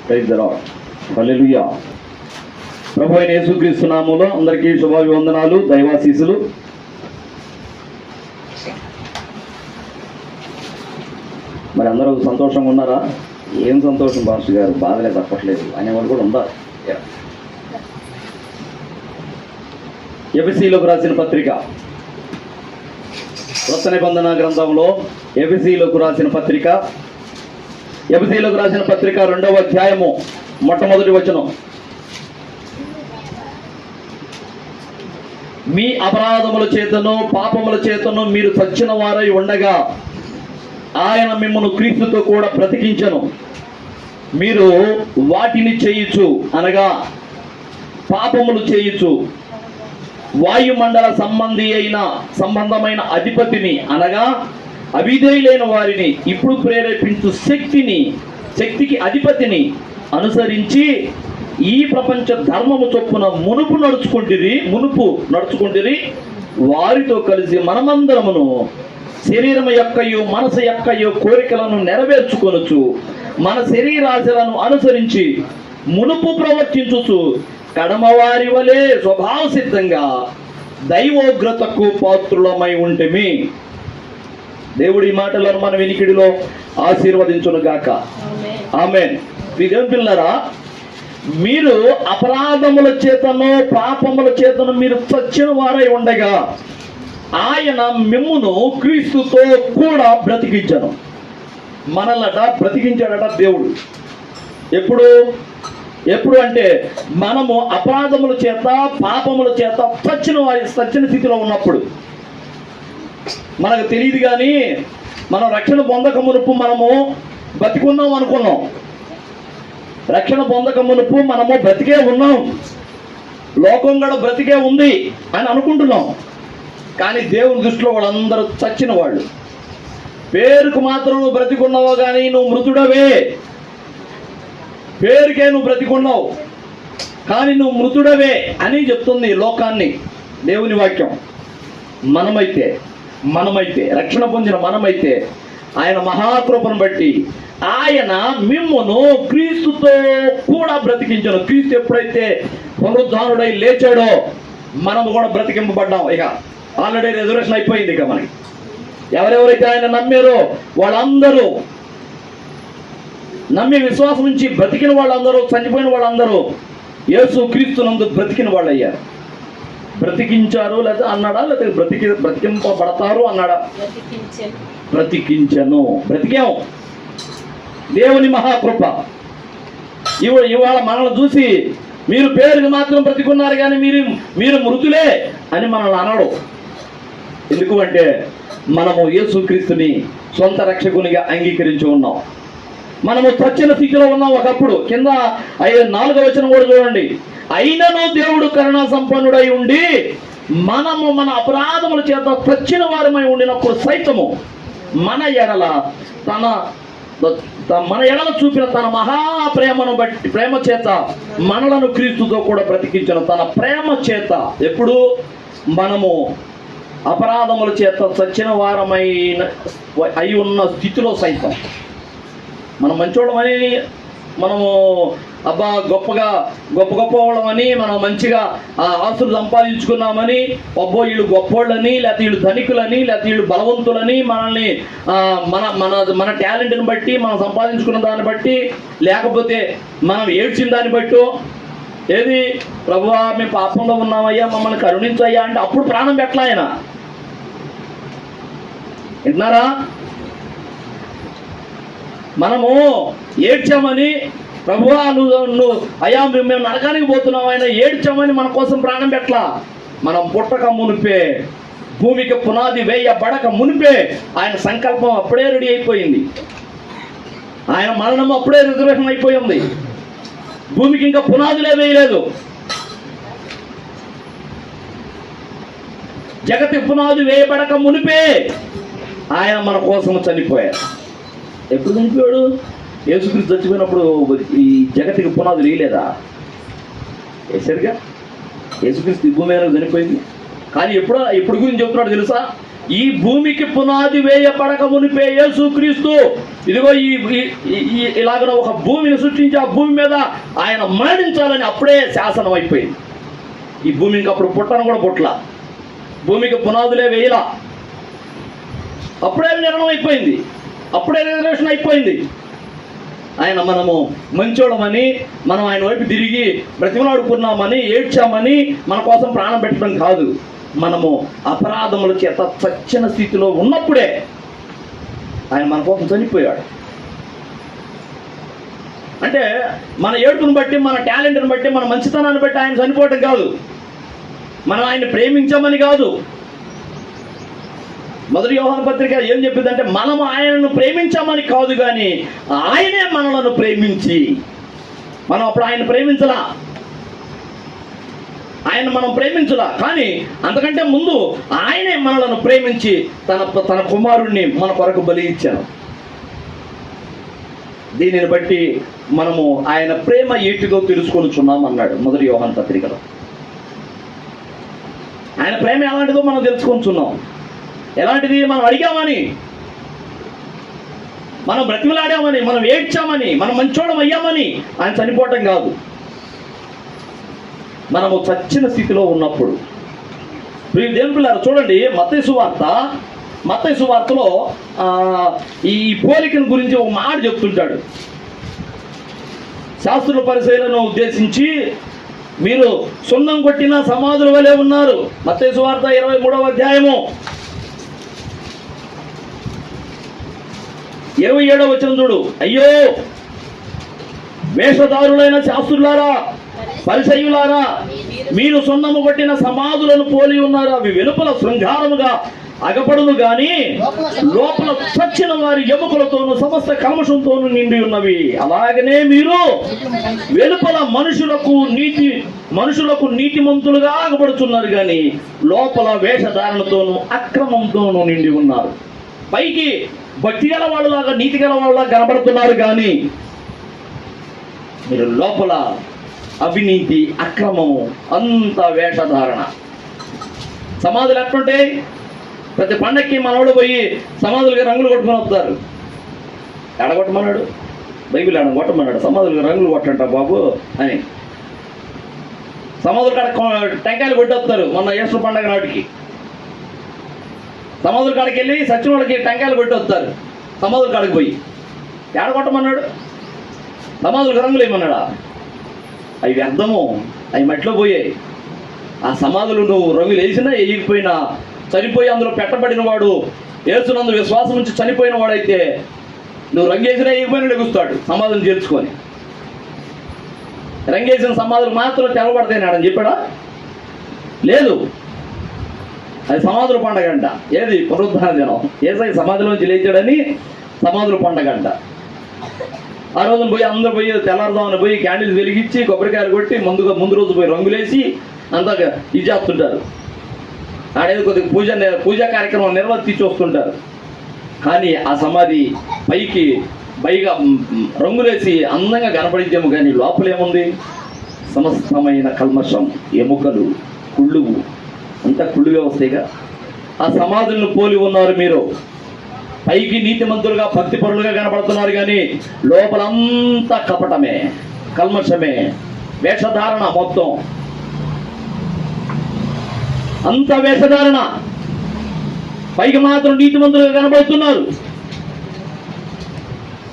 Praise the lord. Hallelujah. ప్రభు అయిన యేసుక్రీస్తు నామములో అందరికీ శుభాభివందనాలు, దైవాశీస్సులు. మరి అందరూ సంతోషంగా ఉన్నారా? ఏం సంతోషం పాస్టర్ గారు, బాధలే తప్పట్లేదు అనేవాళ్ళు కూడా ఉందా? ఎఫెసీయులకు రాసిన పత్రిక, కొత్త నిబంధన గ్రంథంలో ఎఫెసీయులకు రాసిన పత్రిక, ఎఫెసీయులకు రాసిన పత్రిక 2వ అధ్యాయము మొట్టమొదటి వచనం. మీ అపరాధముల చేతను పాపముల చేతను మీరు చచ్చిన వారై ఉండగా ఆయన మిమ్మల్ని క్రీస్తుతో కూడా బ్రతికించెను. మీరు వాటిని చేయుచు, అనగా పాపములు చేయుచు వాయుమండల సంబంధమైన అధిపతిని, అనగా అవిధేయులైన వారిని ఇప్పుడు ప్రేరేపించు శక్తికి అధిపతిని అనుసరించి ఈ ప్రపంచ ధర్మము చొప్పున మునుపు నడుచుకుంటిరి. వారితో కలిసి మనమందరమును శరీరము యొక్కయు మనసు యొక్కయు కోరికలను నెరవేర్చుకొనుచు మన శరీరాశలను అనుసరించి మునుపు ప్రవర్తించుచు కడమవారి వలె స్వభావ సిద్ధంగా దైవోగ్రతకు పాత్రులమై ఉంటిమి. దేవుడి మాటలను మన వినికిడిలో ఆశీర్వదించును గాక. ఆమేన్. దేవుని పిల్లరా, మీరు అపరాధముల చేతను పాపముల చేతను మీరు చచ్చిన వారై ఉండగా ఆయన మిమ్మును క్రీస్తుతో కూడా బ్రతికించను. మనల్నట బ్రతికించాడట దేవుడు. ఎప్పుడు అంటే మనము అపరాధముల చేత పాపముల చేత చచ్చిన స్థితిలో ఉన్నప్పుడు. మనకు తెలియదు కానీ మనం రక్షణ పొందక మునుపు మనము బతికున్నాం అనుకున్నాం. రక్షణ పొందక మునుపు మనము బ్రతికే ఉన్నాం, లోకం కూడా బ్రతికే ఉంది అని అనుకుంటున్నాం. కానీ దేవుని దృష్టిలో వాళ్ళందరూ చచ్చిన వాళ్ళు. పేరుకు మాత్రం నువ్వు బ్రతికున్నావో కానీ నువ్వు మృతుడవే. పేరుకే నువ్వు బ్రతికున్నావు కానీ నువ్వు మృతుడవే అని చెప్తుంది లోకాన్ని దేవుని వాక్యం. మనమైతే రక్షణ పొందిన మనమైతే ఆయన మహాకృపను బట్టి ఆయన మిమ్మును క్రీస్తుతో కూడా బ్రతికించను. క్రీస్తు ఎప్పుడైతే పునరుద్ధానుడై లేచాడో మనము కూడా బ్రతికింపబడ్డాం. ఇక ఆల్రెడీ రిజర్వేషన్ అయిపోయింది. ఇక మనకి ఎవరెవరైతే ఆయన నమ్మారో వాళ్ళందరూ, నమ్మి విశ్వాసం నుంచి బ్రతికిన వాళ్ళందరూ, చనిపోయిన వాళ్ళందరూ యేసు క్రీస్తునందు బ్రతికిన వాళ్ళు అయ్యారు. బ్రతికించారు లేదా అన్నాడా, లేదా బ్రతికింపబడతారు అన్నాడా? బ్రతికాము. దేవుని మహాకృప. ఇవాళ మనల్ని చూసి మీరు పేరుకి మాత్రం బ్రతికున్నారు కానీ మీరు మృతులే అని మనల్ని అనడు. ఎందుకు అంటే మనము యేసుక్రీస్తుని సొంత రక్షకునిగా అంగీకరించి ఉన్నాం. మనము చచ్చిన స్థితిలో ఉన్నాం ఒకప్పుడు. కింద 4వ వచనం కూడా చూడండి. అయినను దేవుడు కరుణా సంపన్నుడై ఉండి మనము మన అపరాధముల చేత చచ్చిన వారమై ఉండినప్పుడు సైతము మన ఎడల చూపిన తన మహాప్రేమను బట్టి, ప్రేమ చేత మనలను క్రీస్తుతో కూడా బ్రతికించిన తన ప్రేమ చేత. ఎప్పుడు మనము అపరాధముల చేత చచ్చిన అయి ఉన్న స్థితిలో సైతం మనం మంచోళ్ళమని, మనము గొప్ప వాళ్ళమని, మనం మంచిగా ఆస్తులు సంపాదించుకున్నామని, వీళ్ళు గొప్పోళ్ళని, లేకపోతే వీళ్ళు ధనికులని, లేకపోతే వీళ్ళు బలవంతులని, మనల్ని మన టాలెంట్ని బట్టి, మనం సంపాదించుకున్న దాన్ని బట్టి, లేకపోతే మనం ఏడ్చిన దాన్ని బట్టి, ఏది ప్రభువా మేము పాపంలో ఉన్నామయ్యా మమ్మల్ని కరుణించయ్యా అంటే అప్పుడు ప్రాణం పెట్టలా ఆయన. వింటున్నారా? మనము ఏడ్చామని, ప్రభువా నువ్వు అయ్యా మేము నరకానికి పోతున్నావు ఆయన ఏడ్చామని మన కోసం ప్రాణం పెట్టలా. మనం పుట్టక మునిపే, భూమికి పునాది వేయబడక మునిపే ఆయన సంకల్పం అప్పుడే రెడీ అయిపోయింది. ఆయన మరణం అప్పుడే రిజర్వేషన్ అయిపోయింది. భూమికి ఇంకా పునాదులే వేయలేదు. జగతి పునాది వేయబడక మునిపే ఆయన మన కోసం చనిపోయాడు. ఎప్పుడు చనిపోయాడు? యేసుక్రీస్తు చచ్చిపోయినప్పుడు ఈ జగతికి పునాదులు వేయలేదా? వేసారుగా. యేసుక్రీస్తు భూమి మీద చనిపోయింది. కానీ ఎప్పుడు గురించి చెప్తున్నాడు తెలుసా? ఈ భూమికి పునాది వేయబడక మునిపే యేసుక్రీస్తు ఇదిగో ఇలాగ ఒక భూమిని సృష్టించి ఆ భూమి మీద ఆయన మరణించాలని అప్పుడే శాసనం అయిపోయింది. ఈ భూమికి అప్పుడు పుట్టను కూడా పుట్ల, భూమికి పునాదులే వేయలా, అప్పుడే నిర్ణయం అయిపోయింది, అప్పుడే రిజర్వేషన్ అయిపోయింది. ఆయన మనము మంచోళమని మనం ఆయన వైపు తిరిగి బ్రతిమలాడుకున్నామని ఏడ్చామని మన కోసం ప్రాణం పెట్టడం కాదు. మనము అపరాధముల చేత చచ్చిన స్థితిలో ఉన్నప్పుడే ఆయన మన కోసం చనిపోయాడు. అంటే మన ఏడుపును బట్టి, మన టాలెంట్ని బట్టి, మన మంచితనాన్ని బట్టి ఆయన చనిపోవటం కాదు, మనం ఆయన్ని ప్రేమించామని కాదు. మొదటి యోహాను పత్రిక ఏం చెప్పిందంటే మనము ఆయనను ప్రేమించామని కాదు, కానీ ఆయనే మనలను ప్రేమించి, మనం అప్పుడు ఆయన ప్రేమించలా, ఆయన మనం ప్రేమించలా, కానీ అంతకంటే ముందు ఆయనే మనలను ప్రేమించి తన కుమారుణ్ణి మన కొరకు బలి ఇచ్చాను. దీనిని బట్టి మనము ఆయన ప్రేమ ఏటిదో తెలుసుకొనుచున్నాం అన్నాడు మొదటి యోహాను పత్రికలో. ఆయన ప్రేమ ఎలాంటిదో మనం తెలుసుకొనుచున్నాం. ఎలాంటిది? మనం అడిగామని, మనం బ్రతిమలాడామని, మనం ఏడ్చామని, మనం మంచోళం అయ్యామని ఆయన చనిపోవటం కాదు. మనము చచ్చిన స్థితిలో ఉన్నప్పుడు. దేవుని పిల్లలు చూడండి, మత్తయి సువార్తలో ఈ పోలికను గురించి ఒక మాట చెప్తుంటాడు. శాస్త్రుల పరిశీలన ఉద్దేశించి మీరు సున్నం కొట్టిన సమాధుల వలె ఉన్నారు. మత్తయి సువార్త 23వ అధ్యాయము 27వ వచనం చూడు. అయ్యో వేషధారులైన శాస్త్రులారా, పరిసయ్యులారా, మీరు సున్నము కొట్టిన సమాధులను పోలి ఉన్నారు. అవి వెలుపల శృంగారముగా అగపడును గాని లోపల చచ్చిన వారి ఎముకలతోనూ సమస్త కల్మషంతోనూ నిండి ఉన్నవి. అలాగనే మీరు వెలుపల మనుషులకు నీతిమంతులుగా ఆగపడుతున్నారు, కానీ లోపల వేషధారణతోనూ అక్రమంతోనూ నిండి ఉన్నారు. పైకి భక్తి గల వాళ్ళలాగా, నీతి గల వాళ్ళలాగా కనబడుతున్నారు, కానీ మీరు లోపల అవినీతి, అక్రమము, అంత వేషధారణ. సమాధులు ఎట్లుంటాయి? ప్రతి పండక్కి మనోడు పోయి సమాధులకి రంగులు కొట్టుకొని వస్తారు. ఎడగొట్టమన్నాడు బైబిల్, ఎడగొట్టమన్నాడు. సమాధులకి రంగులు కొట్టంట బాబు అని సమాధుల కాడ టెంకాయలు కొట్టి వస్తారు. మొన్న ఈస్టర్ పండగ నాటికి సమాధుల కాడికి వెళ్ళి సచిన వాళ్ళకి టెంకాయలు కొట్టి వస్తారు. సమాధుల కాడికి పోయి ఎడగొట్టమన్నాడు, సమాధులకు రంగులు ఏమన్నాడా? అవి వ్యర్థము, అవి మట్టిలో పోయాయి. ఆ సమాధులు నువ్వు రంగులు వేసినా వేయకపోయినా, చనిపోయి అందులో పెట్టబడిన వాడు, ఏసునందు విశ్వాసం నుంచి చనిపోయిన వాడైతే నువ్వు రంగేసినా వేయకపోయినా లెగుస్తాడు సమాధులను చేర్చుకొని. రంగేసిన సమాధులు మాత్రం తెలబడతాయినాడని చెప్పాడా? లేదు, అది సమాధుల పండగ అంట. ఏది? పునరుద్ధాన దినం. ఏసై సమాధిలోంచి లేచాడని సమాధుల పండగ అంట. ఆ రోజున పోయి అందరూ పోయి తెల్లారుదామని పోయి క్యాండిల్స్ వెలిగించి కొబ్బరికాయలు కొట్టి ముందు రోజు పోయి రంగులేసి అంతా ఇది చేస్తుంటారు. ఆడేది కొద్దిగా పూజా కార్యక్రమం నిర్వర్తించి వస్తుంటారు. కానీ ఆ సమాధి పైగా రంగులేసి అందంగా కనపడిద్దేమో, కానీ లోపలేముంది? సమస్తమైన కల్మషం, ఎముకలు, కుళ్ళువు, అంతా కుళ్ళుగా వస్తాయిగా. ఆ సమాధులను పోలి ఉన్నారు మీరు. పైకి నీతిమంతులుగా, భక్తి పరులుగా కనపడుతున్నారు, కానీ లోపలంతా కపటమే, కల్మషమే, వేషధారణ, మొత్తం అంత వేషధారణ. పైకి మాత్రం నీతిమంతులుగా కనబడుతున్నారు.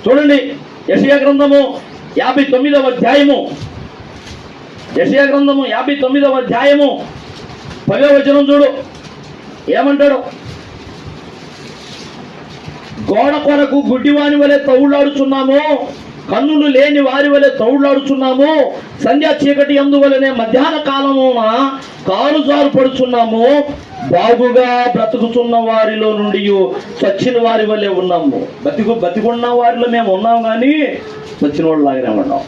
చూడండి, యెషయా గ్రంథము 59వ అధ్యాయము, యెషయా గ్రంథము 59వ అధ్యాయము 10వ వచనం చూడు, ఏమంటాడు? గోడ కొరకు గుడ్డివాని వలె తౌళ్లాడుచున్నాము, కన్నులు లేని వారి వలె తౌళ్లాడుచున్నాము, సంధ్యా చీకటి అందువలనే మధ్యాహ్న కాలమున కాలుజారు పడుచున్నాము, బాగుగా బ్రతుకుతున్న వారిలో నుండి చచ్చిన వారి వలె ఉన్నాము. బతికున్న వారిలో మేము ఉన్నాము, కానీ చచ్చిన వాళ్ళు లాగానే ఉన్నాం.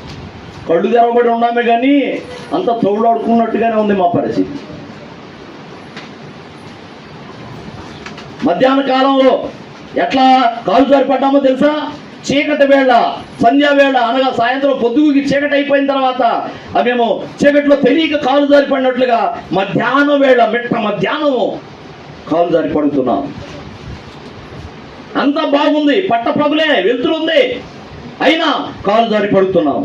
కళ్ళు తెరవబడి ఉన్నామే, కానీ అంత తౌళ్లాడుకున్నట్టుగానే ఉంది మా పరిస్థితి. మధ్యాహ్న కాలంలో ఎట్లా కాలుజారి పడ్డామో తెలుసా? చీకటి వేళ, సంధ్యా వేళ, అనగా సాయంత్రం పొద్దుగుకి చీకటి అయిపోయిన తర్వాత మేము చీకట్లో తెలియక కాలుజారి పడినట్లుగా మధ్యాహ్నం వేళ, మిట్ట మధ్యాహ్నము కాలు జారి పడుతున్నాం. అంతా బాగుంది, పట్ట పగులే, వెళ్తురుంది, అయినా కాలు జారి పడుతున్నాం.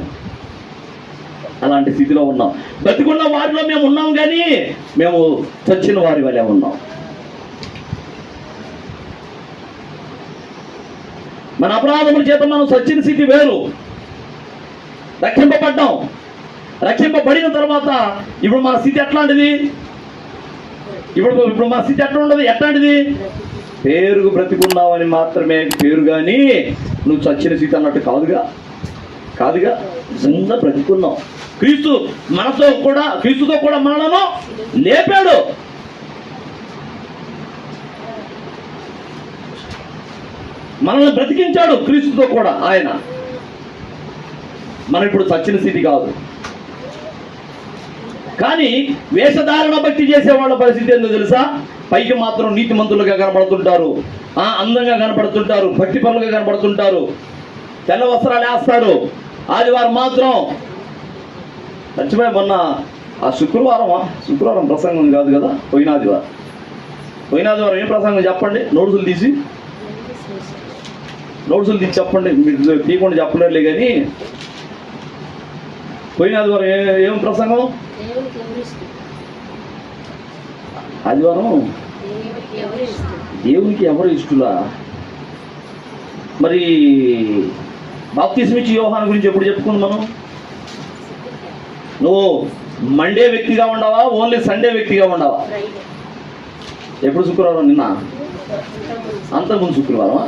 అలాంటి స్థితిలో ఉన్నాం. బతికున్న వారిలో మేము ఉన్నాం, కానీ మేము చచ్చిన వారి వలె ఉన్నాం. మన అపరాధముల చేత మనం చచ్చిన స్థితి వేరు. రక్షింపబడ్డాం. రక్షింపబడిన తర్వాత ఇప్పుడు మన స్థితి ఎట్లాంటిది? ఇప్పుడు మన స్థితి ఎట్లా ఉండదు? ఎట్లాంటిది? పేరుకు బ్రతికున్నావని మాత్రమే పేరు, కానీ నువ్వు చచ్చిన స్థితి అన్నట్టు కాదుగా. నిజంగా బ్రతికున్నావు. క్రీస్తుతో కూడా మనలను లేపాడు. మనల్ని బ్రతికించాడు క్రీస్తుతో కూడా ఆయన. మనం ఇప్పుడు చచ్చిన స్థితి కాదు. కానీ వేషధారణ భక్తి చేసే వాళ్ళ పరిస్థితి ఏందో తెలుసా? పైకి మాత్రం నీతిమంతులుగా కనబడుతుంటారు, అందంగా కనబడుతుంటారు, భక్తి పనులుగా కనబడుతుంటారు, తెల్ల వస్త్రాలు వేస్తారు. ఆదివారం మాత్రం మర్చిపోయి మొన్న ఆ శుక్రవారం ప్రసంగం కాదు కదా, పోయిన ఆదివారం ఏం ప్రసంగం చెప్పండి? నోట్సులు తీసి చెప్పండి. మీరు తీయకుండా చెప్పలేరులే, కానీ పోయిన ఆదివారం ఏం ప్రసంగం? ఆదివారం దేవునికి ఎవరు ఇష్టలా? మరి బాప్తిస్మం ఇచ్చి యోహాను గురించి ఎప్పుడు చెప్పుకుంది మనం? నువ్వు మండే వ్యక్తిగా ఉండవా, ఓన్లీ సండే వ్యక్తిగా ఉండవా? ఎప్పుడు శుక్రవారం? నిన్న అంతకుముందు శుక్రవారం.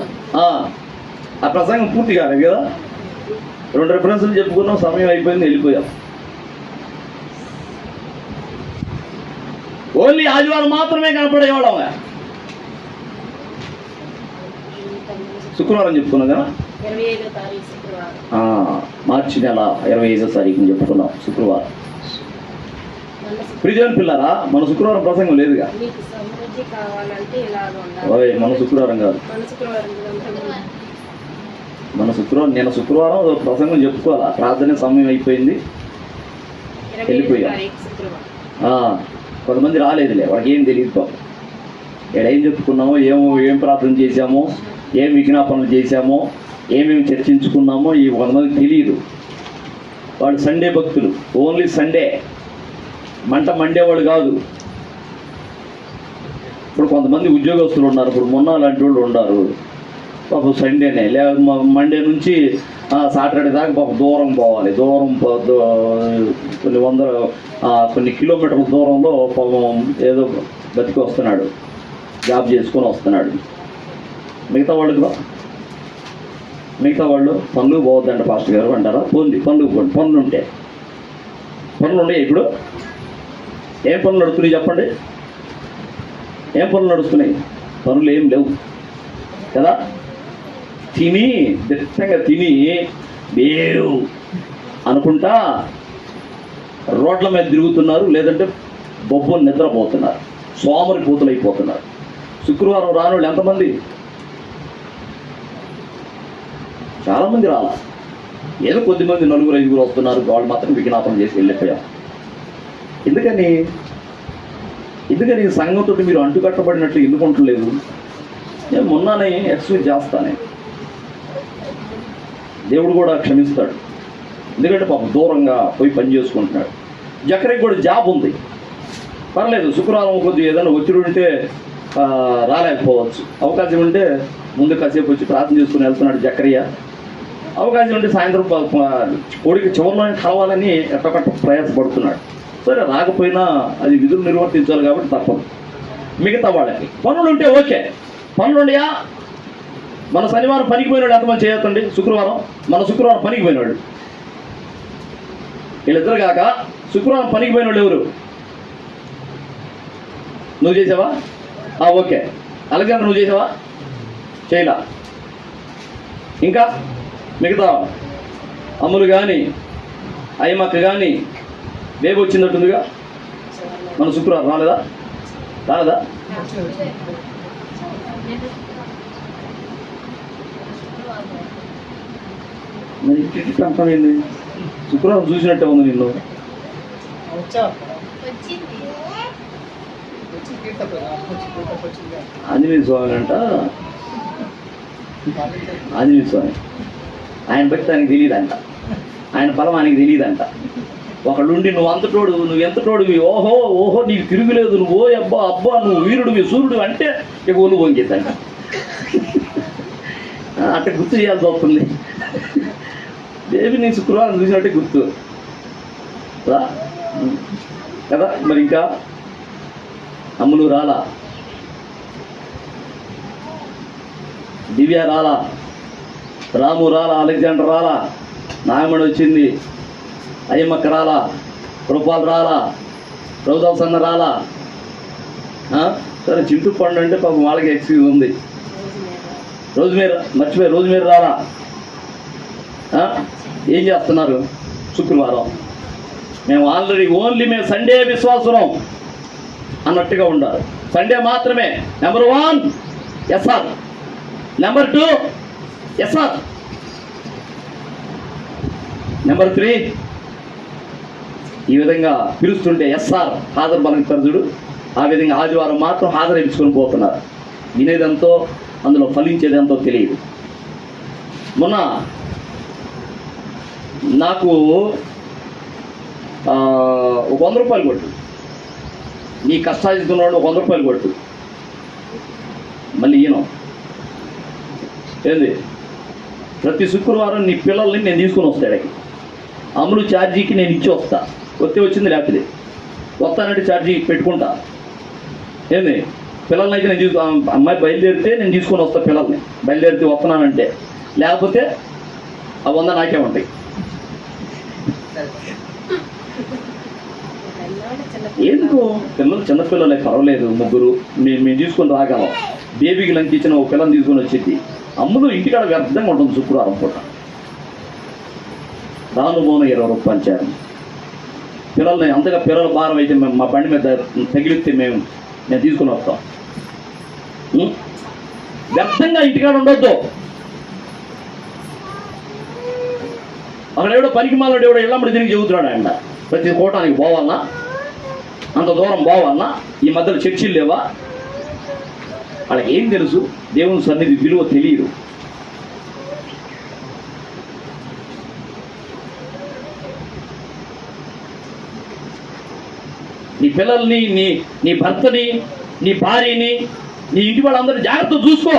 ఆ ప్రసంగం పూర్తి కాలేదు కదా. 2 రెఫరెన్సులు చెప్పుకున్నాం, సమయం అయిపోయింది, వెళ్ళిపోయాం. ఓన్లీ ఆదివారం మాత్రమే కనపడేవాళ్ళం. శుక్రవారం చెప్పుకున్నాం కదా, మార్చి నెల 25వ తారీఖుని చెప్పుకున్నాం శుక్రవారం. ప్రియదేవుని పిల్లరా, మన శుక్రవారం ప్రసంగం లేదుగా. మన శుక్రవారం కాదు, నేను శుక్రవారం ప్రసంగం చెప్పుకోవాలా. ప్రార్థన సమయం అయిపోయింది, వెళ్ళిపోయా. కొంతమంది రాలేదులే, వాళ్ళకి ఏం తెలియదు పాపం. ఏం చెప్పుకున్నామో, ఏం ప్రార్థన చేశామో, ఏం విజ్ఞాపనలు చేశామో, ఏమేమి చర్చించుకున్నామో ఈ కొంతమందికి తెలియదు. వాళ్ళు సండే భక్తులు, ఓన్లీ సండే, మండేవాళ్ళు కాదు. ఇప్పుడు కొంతమంది ఉద్యోగస్తులు ఉన్నారు, ఇప్పుడు మొన్న లాంటి వాళ్ళు ఉన్నారు, పాపం సండేనే మండే నుంచి సాటర్డే దాకా పాపం దూరం పోవాలి. కొన్ని కిలోమీటర్ల దూరంలో పాపం ఏదో బతికి వస్తున్నాడు, జాబ్ చేసుకొని వస్తున్నాడు. మిగతా వాళ్ళు పనులు పోవద్దంట పాస్టర్ గారు అంటారా? పనులు ఉంటే ఇప్పుడు ఏం పనులు నడుస్తున్నాయి చెప్పండి? ఏం పనులు నడుస్తున్నాయి? పనులు ఏం లేవు కదా. దిట్టంగా తిని వేరు అనుకుంటా రోడ్ల మీద తిరుగుతున్నారు, లేదంటే బొబ్బలు నిద్రపోతున్నారు, సోమరి పూతులు అయిపోతున్నారు. శుక్రవారం రాని వాళ్ళు ఎంతమంది? చాలామంది రాలా. ఏదో కొద్దిమంది 4-5 వస్తున్నారు, వాళ్ళు మాత్రం విజ్ఞాపనం చేసి వెళ్ళిపోయాం. ఎందుకని సంఘంతో మీరు అంటుకట్టబడినట్టు ఎందుకు ఉండలేదు? నేను మొన్ననే ఎక్స్క్యూజ్ చేస్తానే, దేవుడు కూడా క్షమిస్తాడు. ఎందుకంటే పాపం దూరంగా పోయి పని చేసుకుంటున్నాడు. జకరికి కూడా జాబ్ ఉంది, పర్లేదు. శుక్రవారం కొద్దిగా ఏదైనా ఒత్తిడి ఉంటే రాలేకపోవచ్చు. అవకాశం ఉంటే ముందు కాసేపు వచ్చి ప్రార్థన చేసుకుని వెళ్తున్నాడు జకరియా. అవకాశం ఉంటే సాయంత్రం కోడికి చివరిలోనే కలవాలని ఎట్టకట్ట ప్రయాసపడుతున్నాడు. సరే, రాకపోయినా అది విధులు నిర్వర్తించాలి కాబట్టి తప్పదు. మిగతా వాళ్ళకి పనులు ఉంటే ఓకే. పనులు ఉండయా? మన శనివారం పనికి పోయినాడు ఎంతమంది చేయొద్దండి? మన శుక్రవారం పనికి పోయినాడు. వీళ్ళిద్దరు కాక శుక్రవారం పనికి పోయినాడు ఎవరు? నువ్వు చేసావా? ఓకే. అలెగ్జాండర్ నువ్వు చేసావా? చేయలా. ఇంకా మిగతా అమ్ములు కానీ అయ్యమ్మక్క కానీ బేబీ వచ్చిందట్టుందిగా. మన శుక్రవారం రాలేదా? మరి ఇంటికి అంటానండి. శుక్రవారం చూసినట్టే ఉంది నిన్ను. ఆంజనేయ స్వామి అంట, ఆంజనేయ స్వామి ఆయన భక్తి ఆయనకి తెలియదంట, ఆయన బలం ఆయనకి తెలియదంట. ఒకళ్ళుండి నువ్వు అంతటోడు, నువ్వు ఎంతటోడువి, ఓహో ఓహో నీకు తిరుగులేదు, నువ్వు ఓ అబ్బా అబ్బా నువ్వు వీరుడివి సూర్యుడు అంటే ఇక ఒళ్ళు వంగిద్దంట. అట్ట గుర్తు చేయాల్సి వస్తుంది. దేవిని శుక్రవారం చూసినట్టే గుర్తు కదా. మరి ఇంకా అమ్ములు రాలా, దివ్య రాలా, రాము రాలా, అలెగ్జాండర్ రాలా, నాగమణి వచ్చింది, అయ్యమ్మక్క రాలా, రూపాలు రాలా, రౌదాస్ అన్న రాలా. సరే చింటూ పండు అంటే పాపం వాళ్ళకి ఎక్స్క్యూజ్ ఉంది. రోజుమీర మర్చిపోయి రోజుమీర రాలా. ఏం చేస్తున్నారు శుక్రవారం? మేము ఆల్రెడీ ఓన్లీ మేము సండే విశ్వాసులం అన్నట్టుగా ఉండాలి. సండే మాత్రమే. Number 1 SR, number 2 SR, number 3 ఈ విధంగా పిలుస్తుంటే ఎస్ఆర్ హాజరు పలుకుతారు చూడు. ఆ విధంగా ఆదివారం మాత్రం హాజరు ఇచ్చుకొని పోతున్నారు. వినేదంతో అందులో ఫలించేదంతో తెలియదు. మొన్న నాకు 100 రూపాయలు కొట్టు, నీ కష్టాజిస్తున్నాడు 100 రూపాయలు కొట్టు, మళ్ళీ ఈయన ఏంది ప్రతి శుక్రవారం నీ పిల్లల్ని నేను తీసుకుని వస్తాడు. అమ్ములు ఛార్జీకి నేను ఇచ్చి వస్తా, వచ్చింది లేకపోతే వస్తానంటే ఛార్జీ పెట్టుకుంటా. ఏంది పిల్లల్ని అయితే నేను అమ్మాయి బయలుదేరితే నేను తీసుకొని వస్తా, పిల్లల్ని బయలుదేరితే వస్తున్నానంటే, లేకపోతే ఆ 100 నాకే ఉంటాయి. ఎందుకు పిల్లలు చిన్నపిల్లలే పర్వాలేదు, ముగ్గురు మేము తీసుకొని రాగలం. బేబీకి లంచ్ ఇచ్చిన ఒక పిల్లని తీసుకొని వచ్చేది. అమ్ములు ఇంటికాడ వ్యర్థంగా ఉంటుంది శుక్రవారం పూట. రాను పోను 20 రూపాయలు చారు. పిల్లల్ని అంతగా పిల్లల భారం అయితే మేము మా బండి మీద తగిలిస్తే నేను తీసుకుని వస్తాం. వ్యర్థంగా ఇంటికాడ ఉండొద్దు. అక్కడ ఎవడో పనికి మాలోడు ఎవడో ఇళ్ళమ్మడి తిరిగి చెబుతున్నాడు ఆయన, ప్రతి కోటానికి పోవాలన్నా, అంత దూరం పోవాలన్నా, ఈ మధ్యలో చర్చిలు లేవా? వాళ్ళకి ఏం తెలుసు? దేవుని సన్నిధి విలువ తెలియదు. నీ పిల్లల్ని, నీ భర్తని, నీ భార్యని, నీ ఇంటి వాళ్ళందరూ జాగ్రత్త చూసుకో.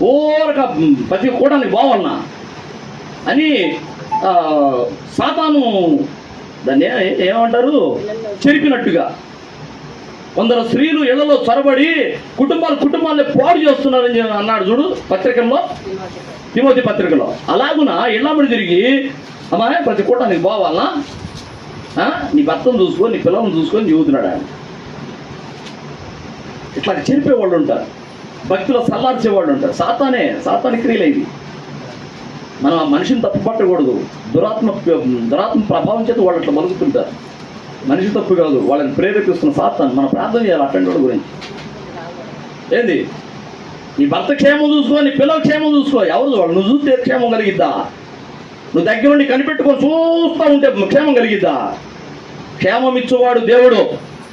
ఓరక ప్రతి కోటానికి పోవాలన్నా అని సాతాను దాన్ని ఏమంటారు, చెరిపినట్టుగా కొందరు స్త్రీలు ఇళ్లలో చొరబడి కుటుంబాన్ని పాడు చేస్తున్నారని అన్నాడు చూడు పత్రికల్లో, తిమోతి పత్రికలో. అలాగున ఇళ్ళమ్మడి తిరిగి అమ్మా ప్రతి కూటానికి పోవాలన్నా, నీ భర్తను చూసుకో, నీ పిల్లలను చూసుకొని చెబుతున్నాడు ఆయన. ఇట్లా చెరిపేవాళ్ళు ఉంటారు, భక్తులు సల్లార్చేవాళ్ళు ఉంటారు. సాతాని క్రియలు ఇది. మనం ఆ మనిషిని తప్పుపట్టకూడదు. దురాత్మ ప్రభావం చేత వాళ్ళు అట్లా బలుగుతుంటారు. మనిషి తప్పు కాదు, వాళ్ళని ప్రేరేపిస్తున్న సాతాను. మనం ప్రార్థన చేయాలి అట్లాంటి వాళ్ళ గురించి. ఏంది నీ భర్త క్షేమం చూసుకో, నీ పిల్లల క్షేమం చూసుకో. ఎవరు వాళ్ళు? నువ్వు చూస్తే క్షేమం కలిగిద్దా? నువ్వు దగ్గర నుండి కనిపెట్టుకొని చూస్తూ ఉంటే క్షేమం కలిగిద్దా? క్షేమం ఇచ్చేవాడు దేవుడు.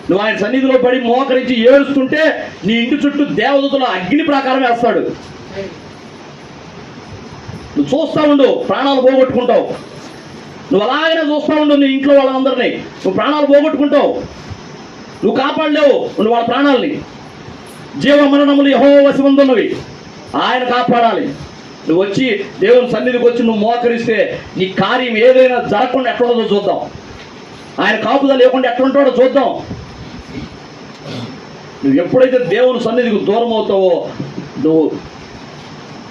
నువ్వు ఆయన సన్నిధిలో పడి మోకరించి ఏడుస్తుంటే నీ ఇంటి చుట్టూ దేవదూతల అగ్ని ప్రాకారం వేస్తాడు. నువ్వు చూస్తూ ఉండు, ప్రాణాలు పోగొట్టుకుంటావు. నువ్వు అలాగనే చూస్తూ ఉండు, నీ ఇంట్లో వాళ్ళందరినీ నువ్వు ప్రాణాలు పోగొట్టుకుంటావు. నువ్వు కాపాడలేవు నువ్వు వాళ్ళ ప్రాణాలని. జీవ మరణములు యెహోవా వశమందున్నవి, ఆయన కాపాడాలి. నువ్వు వచ్చి దేవుని సన్నిధికి వచ్చి నువ్వు మోకరిస్తే నీ కార్యం ఏదైనా జరగకుండా ఎట్లుండదో చూద్దాం. ఆయన కాపుదల లేకుండా ఎట్లుంటాడో చూద్దాం. నువ్వు ఎప్పుడైతే దేవుని సన్నిధికి దూరం అవుతావో, నువ్వు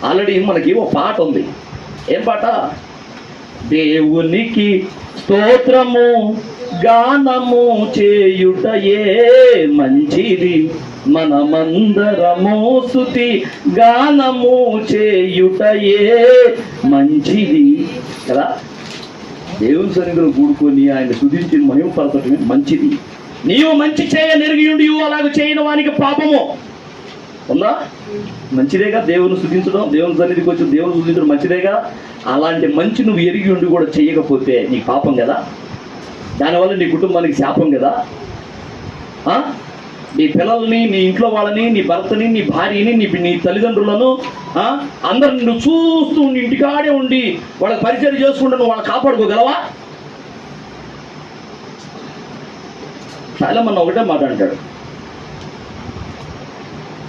ఆల్రెడీ మనకి ఒక పాట ఉంది. ఏం పాట? దేవునికి స్తోత్రము గానము చేయుటయే మంచిది, మనమందరము స్తుతి గానము చేయుటయే మంచిది కదా. దేవుని సన్నిధిలో కూడుకొని ఆయన స్తుతించి మహిమపరచటమే మంచిది. నీవు మంచి చేయనెరిగియుండి అలాగ చేయని వానికి పాపము ఉందా? మంచిదేగా దేవుని స్తుతించడం, దేవుని సన్నిధికి వచ్చి దేవుని స్తుతించడం మంచిదేగా. అలాంటి మంచి నువ్వు ఎరిగి ఉండి కూడా చేయకపోతే నీకు పాపం కదా. దానివల్ల నీ కుటుంబానికి శాపం కదా. నీ పిల్లల్ని, నీ ఇంట్లో వాళ్ళని, నీ భర్తని, నీ భార్యని, నీ తల్లిదండ్రులను అందరిని నువ్వు చూస్తూ నీ ఇంటికాడే ఉండి వాళ్ళకి పరిచయం చేసుకుంటూ నువ్వు వాళ్ళని కాపాడుకోగలవా? చాలా మంది ఒకటే మాట అంటాడు,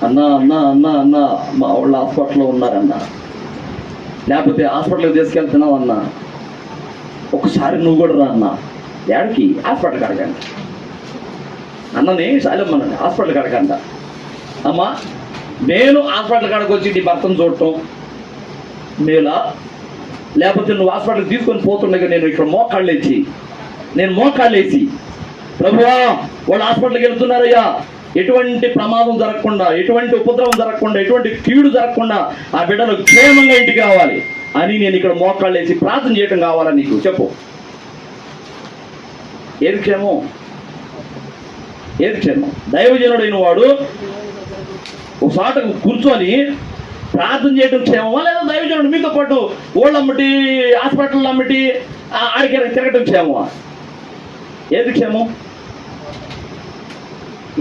అన్నా అన్నా అన్నా అన్నా మా వాళ్ళు హాస్పిటల్లో ఉన్నారన్నా, లేకపోతే హాస్పిటల్కి తీసుకెళ్తున్నావు అన్నా, ఒకసారి నువ్వు కూడా రా అన్నా. ఏడికి? హాస్పిటల్కి అడగండి అన్నని సాలమ్మనండి, హాస్పిటల్కి అడగండి. అమ్మా నేను హాస్పిటల్ కాడకు వచ్చి నీ భర్తను చూడటం మేలా, లేకపోతే నువ్వు హాస్పిటల్కి తీసుకొని పోతుండగా నేను ఇక్కడ మోకాళ్ళేసి ప్రభువా వాళ్ళు హాస్పిటల్కి వెళ్తున్నారయ్యా, ఎటువంటి ప్రమాదం జరగకుండా, ఎటువంటి ఉపద్రవం జరగకుండా, ఎటువంటి కీడు జరగకుండా ఆ బిడ్డలు క్షేమంగా ఇంటికి రావాలి అని నేను ఇక్కడ మోకాళ్ళేసి ప్రార్థన చేయటం కావాలా నీకు? చెప్పు, ఏది క్షేమం? ఏది క్షేమం? దైవజనుడైన వాడు ఒక చోట కూర్చొని ప్రార్థన చేయడం క్షేమమా, లేదా దైవజనుడు మీతో పాటు ఓళ్ళు అమ్మటి హాస్పిటల్ అమ్మటి ఆడికి తిరగటం క్షేమమా? ఏది క్షేమం?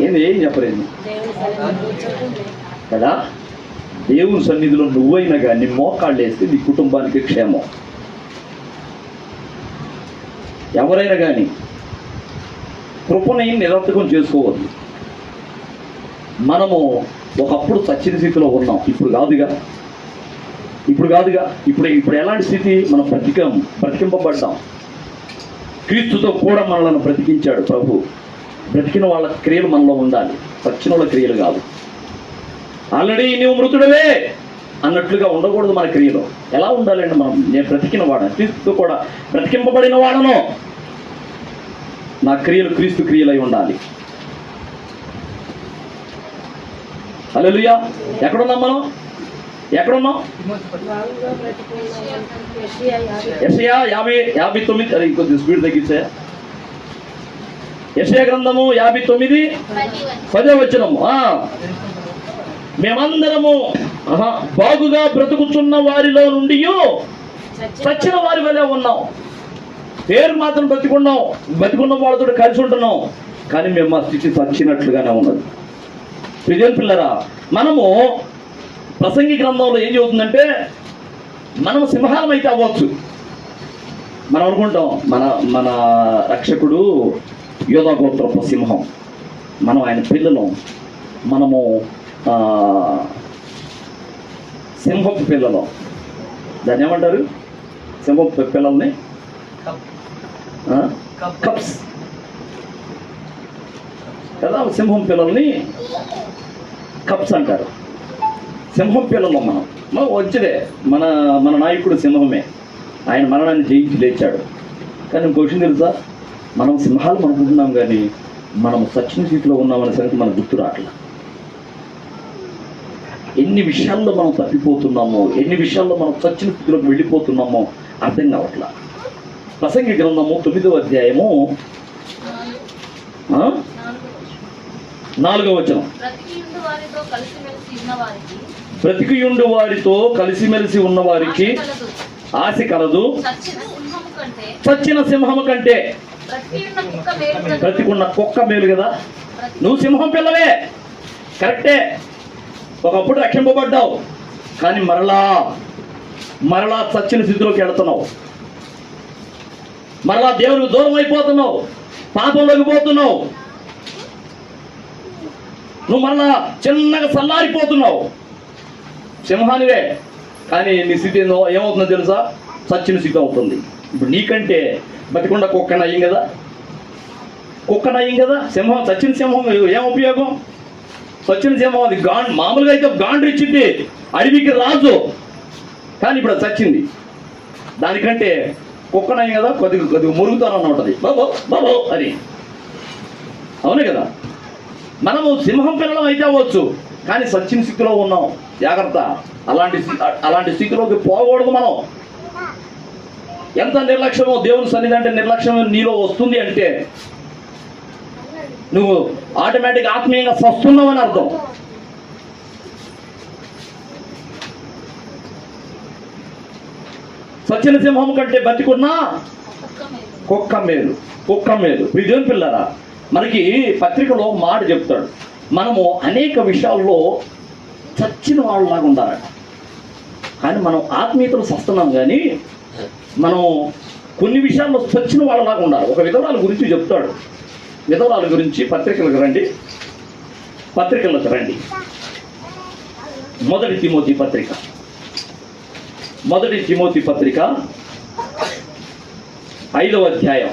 ఏం చెప్పలేదు కదా. దేవుని సన్నిధిలో నువ్వైనా కానీ మోకాళ్ళు వేస్తే నీ కుటుంబానికి క్షేమం. ఎవరైనా కానీ కృపని నిరర్థకం చేసుకోవద్దు. మనము ఒకప్పుడు చచ్చిన స్థితిలో ఉన్నాం, ఇప్పుడు కాదుగా. ఇప్పుడు ఎలాంటి స్థితి? మనం బ్రతికింపబడ్డాం. క్రీస్తుతో కూడా మనల్ని బ్రతికించాడు ప్రభు. బ్రతికిన వాళ్ళ క్రియలు మనలో ఉండాలి, చచ్చిన వాళ్ళ క్రియలు కాదు. ఆల్రెడీ నువ్వు మృతుడవే అన్నట్లుగా ఉండకూడదు మన క్రియలు. ఎలా ఉండాలండి? నేను బ్రతికిన వాడను, క్రీస్తుతో కూడా బ్రతికింపబడిన వాడను, నా క్రియలు క్రీస్తు క్రియలై ఉండాలి. హల్లెలూయా. ఎక్కడున్నాం మనం? యెషయా 59. అది కొద్దిగా స్పీడ్ తగ్గించా. యెషయా గ్రంథము 59:10 వచనము. మేమందరము బాగుగా బ్రతుకుతున్న వారిలో నుండి చచ్చిన వారి వలె ఉన్నాం. పేరు మాత్రం బతికున్న వాళ్ళతో కలిసి ఉంటున్నాం, కానీ మేము మా స్థితి చచ్చినట్లుగానే ఉన్నది. ప్రియమైన పిల్లరా, మనము ప్రసంగి గ్రంథంలో ఏం చెబుతుందంటే, మనం సింహాలం అయితే అవ్వచ్చు. మనం అనుకుంటాం మన రక్షకుడు యోధా గోత్రపు సింహం, మనం ఆయన పిల్లలు, మనము సింహపు పిల్లలు. దాన్ని ఏమంటారు? సింహపు పిల్లల్ని కప్స్ కదా. సింహం పిల్లల్ని కప్స్ అంటారు. సింహం పిల్లలు మనం వచ్చిదే. మన నాయకుడు సింహమే, ఆయన మరణాన్ని జయించి లేచాడు. కానీ ఇంకో విషయం తెలుసా? మనం సింహాలు అనుకుంటున్నాం, కానీ మనం సచిన స్థితిలో ఉన్నామనే సంగతి మనకు గుర్తు రావట్లేదు. ఎన్ని విషయాల్లో మనం తప్పిపోతున్నామో, ఎన్ని విషయాల్లో మనం సచిన స్థితిలోకి వెళ్ళిపోతున్నామో అర్థం కావట్లా. ప్రసంగి గ్రంథము 9వ అధ్యాయము 4వ వచనం. బ్రతికియుండు వారితో కలిసిమెలిసి ఉన్న వారికి ఆశ కలదు, చచ్చిన సింహము కంటే. బ్రతికున్న కుక్క మేలు కదా. నువ్వు సింహం పిల్లవే, కరెక్టే. ఒకప్పుడు రక్షింపబడ్డావు, కానీ మరలా చచ్చిన స్థితిలోకి వెళుతున్నావు. మరలా దేవునికి దూరం అయిపోతున్నావు, పాపంలోకి పోతున్నావు. నువ్వు మరలా చిన్నగా చల్లారిపోతున్నావు. సింహానివే, కానీ నీ స్థితి ఏమవుతుందో తెలుసా? చచ్చిన స్థితి అవుతుంది. ఇప్పుడు నీకంటే బతికుండా కుక్క నయ్యం కదా. సింహం, చచ్చిన సింహం ఏం ఉపయోగం? చచ్చిన సింహం అది మామూలుగా అయితే గాండ్రు ఇచ్చింది, అడవికి రాజు. కానీ ఇప్పుడు అది చచ్చింది. దానికంటే కుక్క నయ్యం కదా, కొద్దిగా మురుగుతానని ఉంటుంది బాబో అని. అవునే కదా. మనము సింహం పిల్లలం అయితే అవ్వచ్చు, కానీ సచ్చిన స్థితిలో ఉన్నాం. జాగ్రత్త, అలాంటి స్థితిలోకి పోకూడదు మనం. ఎంత నిర్లక్ష్యమో దేవుని సన్నిధి అంటే నిర్లక్ష్యం నీలో వస్తుంది అంటే నువ్వు ఆటోమేటిక్ ఆత్మీయంగా సస్తున్నావు అని అర్థం. సచిన సింహం కంటే బతికున్నా కుక్క మేలు. దేవుని పిల్లరా, మనకి పత్రికలో మాట చెప్తాడు. మనము అనేక విషయాల్లో చచ్చిన వాళ్ళలాగా ఉండాలట. కానీ మనం ఆత్మీయతలు సస్తున్నాం, కానీ మనం కొన్ని విషయాల్లో చచ్చిన వాళ్ళలాగా ఉండాలి. ఒక విధవరాల గురించి చెప్తాడు. విధవరాల గురించి పత్రికలకు రండి. మొదటి తిమోతి పత్రిక 5వ అధ్యాయం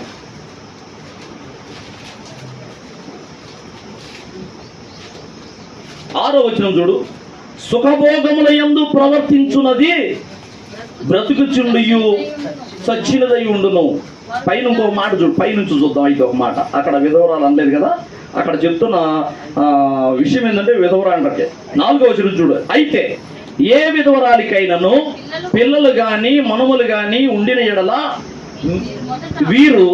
6వ వచనం చూడు. సుఖభోగముల యందు ప్రవర్తించున్నది బ్రతుకుచుండియు చచ్చినదై ఉండును. పైన ఇంకొక మాట చూడు, పైనుంచి చూద్దాం. ఇది ఒక మాట, అక్కడ విధవరాలు అనలేదు కదా, అక్కడ చెప్తున్న విషయం ఏంటంటే విధవరాలు అంటే 4వ వచనం చూడు. అయితే ఏ విధవరాలికైనను పిల్లలు గాని మనుమలు గాని ఉండిన ఎడల వీరు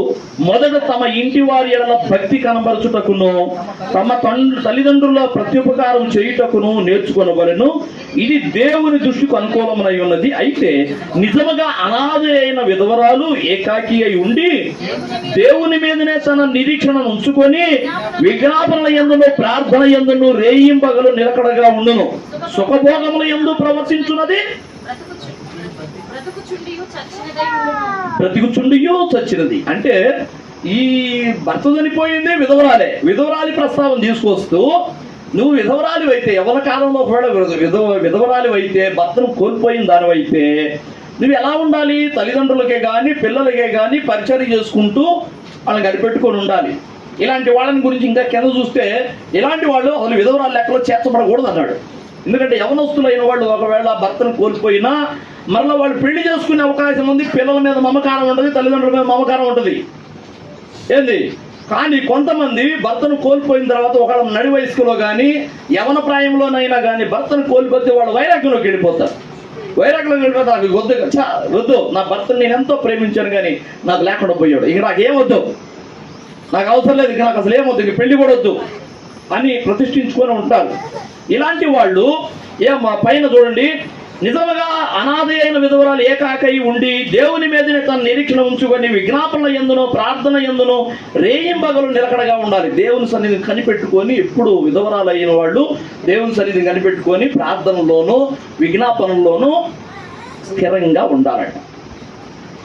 మొదట తమ ఇంటి వారి ఎడల భక్తి కనబరచుటకును తమ తల్లిదండ్రుల ప్రత్యుపకారం చేయుటకును నేర్చుకొనవలెను. ఇది దేవుని దృష్టికి అనుకూలమై ఉన్నది. అయితే నిజముగా అనాథ అయిన విధవరాలు ఏకాకి అయి ఉండి దేవుని మీదనే తన నిరీక్షణను ఉంచుకొని విజ్ఞాపనల యందును ప్రార్థన యందును రేయింబగలు నిలకడగా ఉండును. సుఖభోగముల యందు ప్రవర్తించున్నది బ్రతుకుచుండియో చచ్చినది. అంటే ఈ భర్త చనిపోయింది విధవరాలి ప్రస్తావన తీసుకొస్తూ, నువ్వు విధవరాలి అయితే ఎవరి కాలంలో కూడా విధవరాలి అయితే భర్తను కోల్పోయిన దానివైతే నువ్వు ఎలా ఉండాలి? తల్లిదండ్రులకే కానీ పిల్లలకే కానీ పరిచర్య చేసుకుంటూ వాళ్ళని గడిపెట్టుకొని ఉండాలి. ఇలాంటి వాళ్ళని గురించి ఇంకా కింద చూస్తే ఇలాంటి వాళ్ళు అసలు విధవరాలు లెక్కలో చేర్చబడకూడదు అన్నాడు. ఎందుకంటే యవనస్తులైన వాళ్ళు ఒకవేళ భర్తను కోల్పోయినా మరలా వాళ్ళు పెళ్లి చేసుకునే అవకాశం ఉంది. పిల్లల మీద మమకారం ఉంటుంది, తల్లిదండ్రుల మీద మమకారం ఉంటుంది ఏంది. కానీ కొంతమంది భర్తను కోల్పోయిన తర్వాత ఒకళ్ళ నడి వయస్సులో కానీ యవన ప్రాయంలోనైనా కానీ భర్తను కోల్పోతే వాళ్ళు వైరాగ్యంలోకి వెళ్ళిపోతారు. నాకు వద్దు, నా భర్తను నేను ఎంతో ప్రేమించాను కానీ నాకు లేకుండా పోయాడు, ఇక నాకేమొద్దు, నాకు అవసరం లేదు, ఇక నాకు అసలు ఏమొద్దు, ఇక పెళ్లి కూడా వద్దు అని ప్రతిష్ఠించుకొని ఉంటారు. ఇలాంటి వాళ్ళు మా పైన చూడండి, నిజముగా అనాథ అయిన విధవరాలు ఏకాకై ఉండి దేవుని మీదనే తన నిరీక్షణ ఉంచుకొని విజ్ఞాపనల యందును ప్రార్థన యందును రేయింబగలు నిలకడగా ఉండాలి. దేవుని సన్నిధిని కనిపెట్టుకొని, ఎప్పుడు విధవరాలు అయిన వాళ్ళు దేవుని సన్నిధిని కనిపెట్టుకొని ప్రార్థనలోనూ విజ్ఞాపనలోనూ స్థిరంగా ఉండాలట.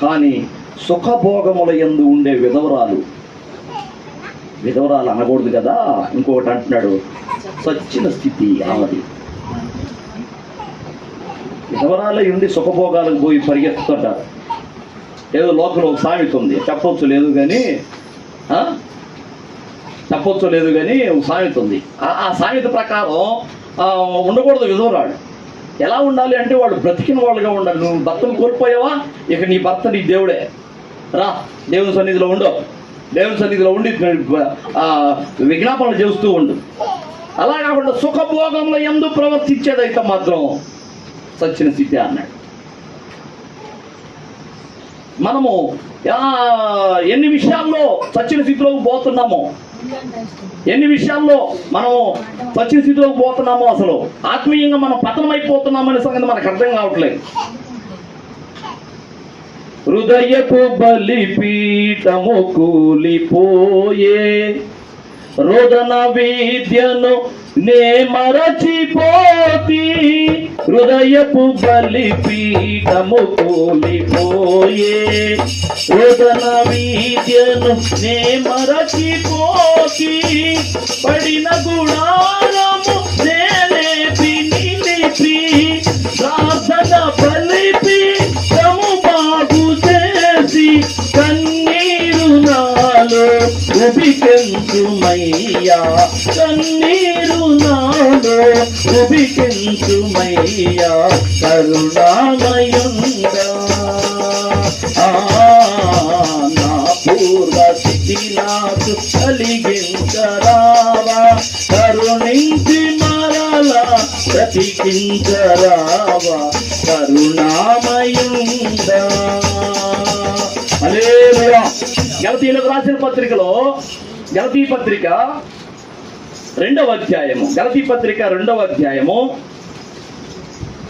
కానీ సుఖభోగముల యందు ఉండే విధవరాలు అనకూడదు కదా. ఇంకొకటి అంటున్నాడు, చచ్చిన స్థితి ఆమెది. విధవరాలై ఉండి సుఖభోగాలకు పోయి పరిగెత్తుతుంటారు. ఏదో లోకంలో ఒక సామెత ఉంది, చెప్పొచ్చు లేదు కానీ ఒక సామెత ఉంది. ఆ సామెత ప్రకారం ఉండకూడదు విధవరాడు. ఎలా ఉండాలి అంటే వాడు బ్రతికిన వాళ్ళుగా ఉండాలి. నువ్వు భర్తను కోల్పోయావా, ఇక నీ భర్త నీ దేవుడే, రా దేవుని సన్నిధిలో ఉండు, దేవుని సన్నిధిలో ఉండి విజ్ఞాపనలు చేస్తూ ఉండు. అలా కాకుండా సుఖభోగంలో యందు ప్రవర్తించేదైతే మాత్రం చచ్చిన స్థితి అన్నాడు. మనము ఎన్ని విషయాల్లో చచ్చిన స్థితిలోకి పోతున్నామో, ఎన్ని విషయాల్లో మనము చచ్చిన స్థితిలోకి పోతున్నామో, అసలు ఆత్మీయంగా మనం పతనమైపోతున్నామనే సంగతి మనకు అర్థం కావట్లేదు. హృదయపు బలిపీఠము కూలిపోయే రోదన విద్యను నే మరచిపోతి, హృదయపు బలిపీఠము కూలిపోయే రోదన విద్యను నే మరచిపోతి, పడిన గుడారము నేలేపి నిలిపి ప్రార్థన బలిపీఠము బాగు చేసి కన్నీరు నాలో ఉబికెంచుమయ్యా, కన్నీరు నాలో ఉబికెంచుమయ్యా, కరుణామయుండా. నా పూర్వ స్థితి నాకు కలిగించరావా, కరుణించి మరలా బ్రతికించరావా, కరుణామయుండా. హల్లెలూయా. గలతీయులకు రాసిన పత్రికలో గలతీ పత్రిక 2వ అధ్యాయము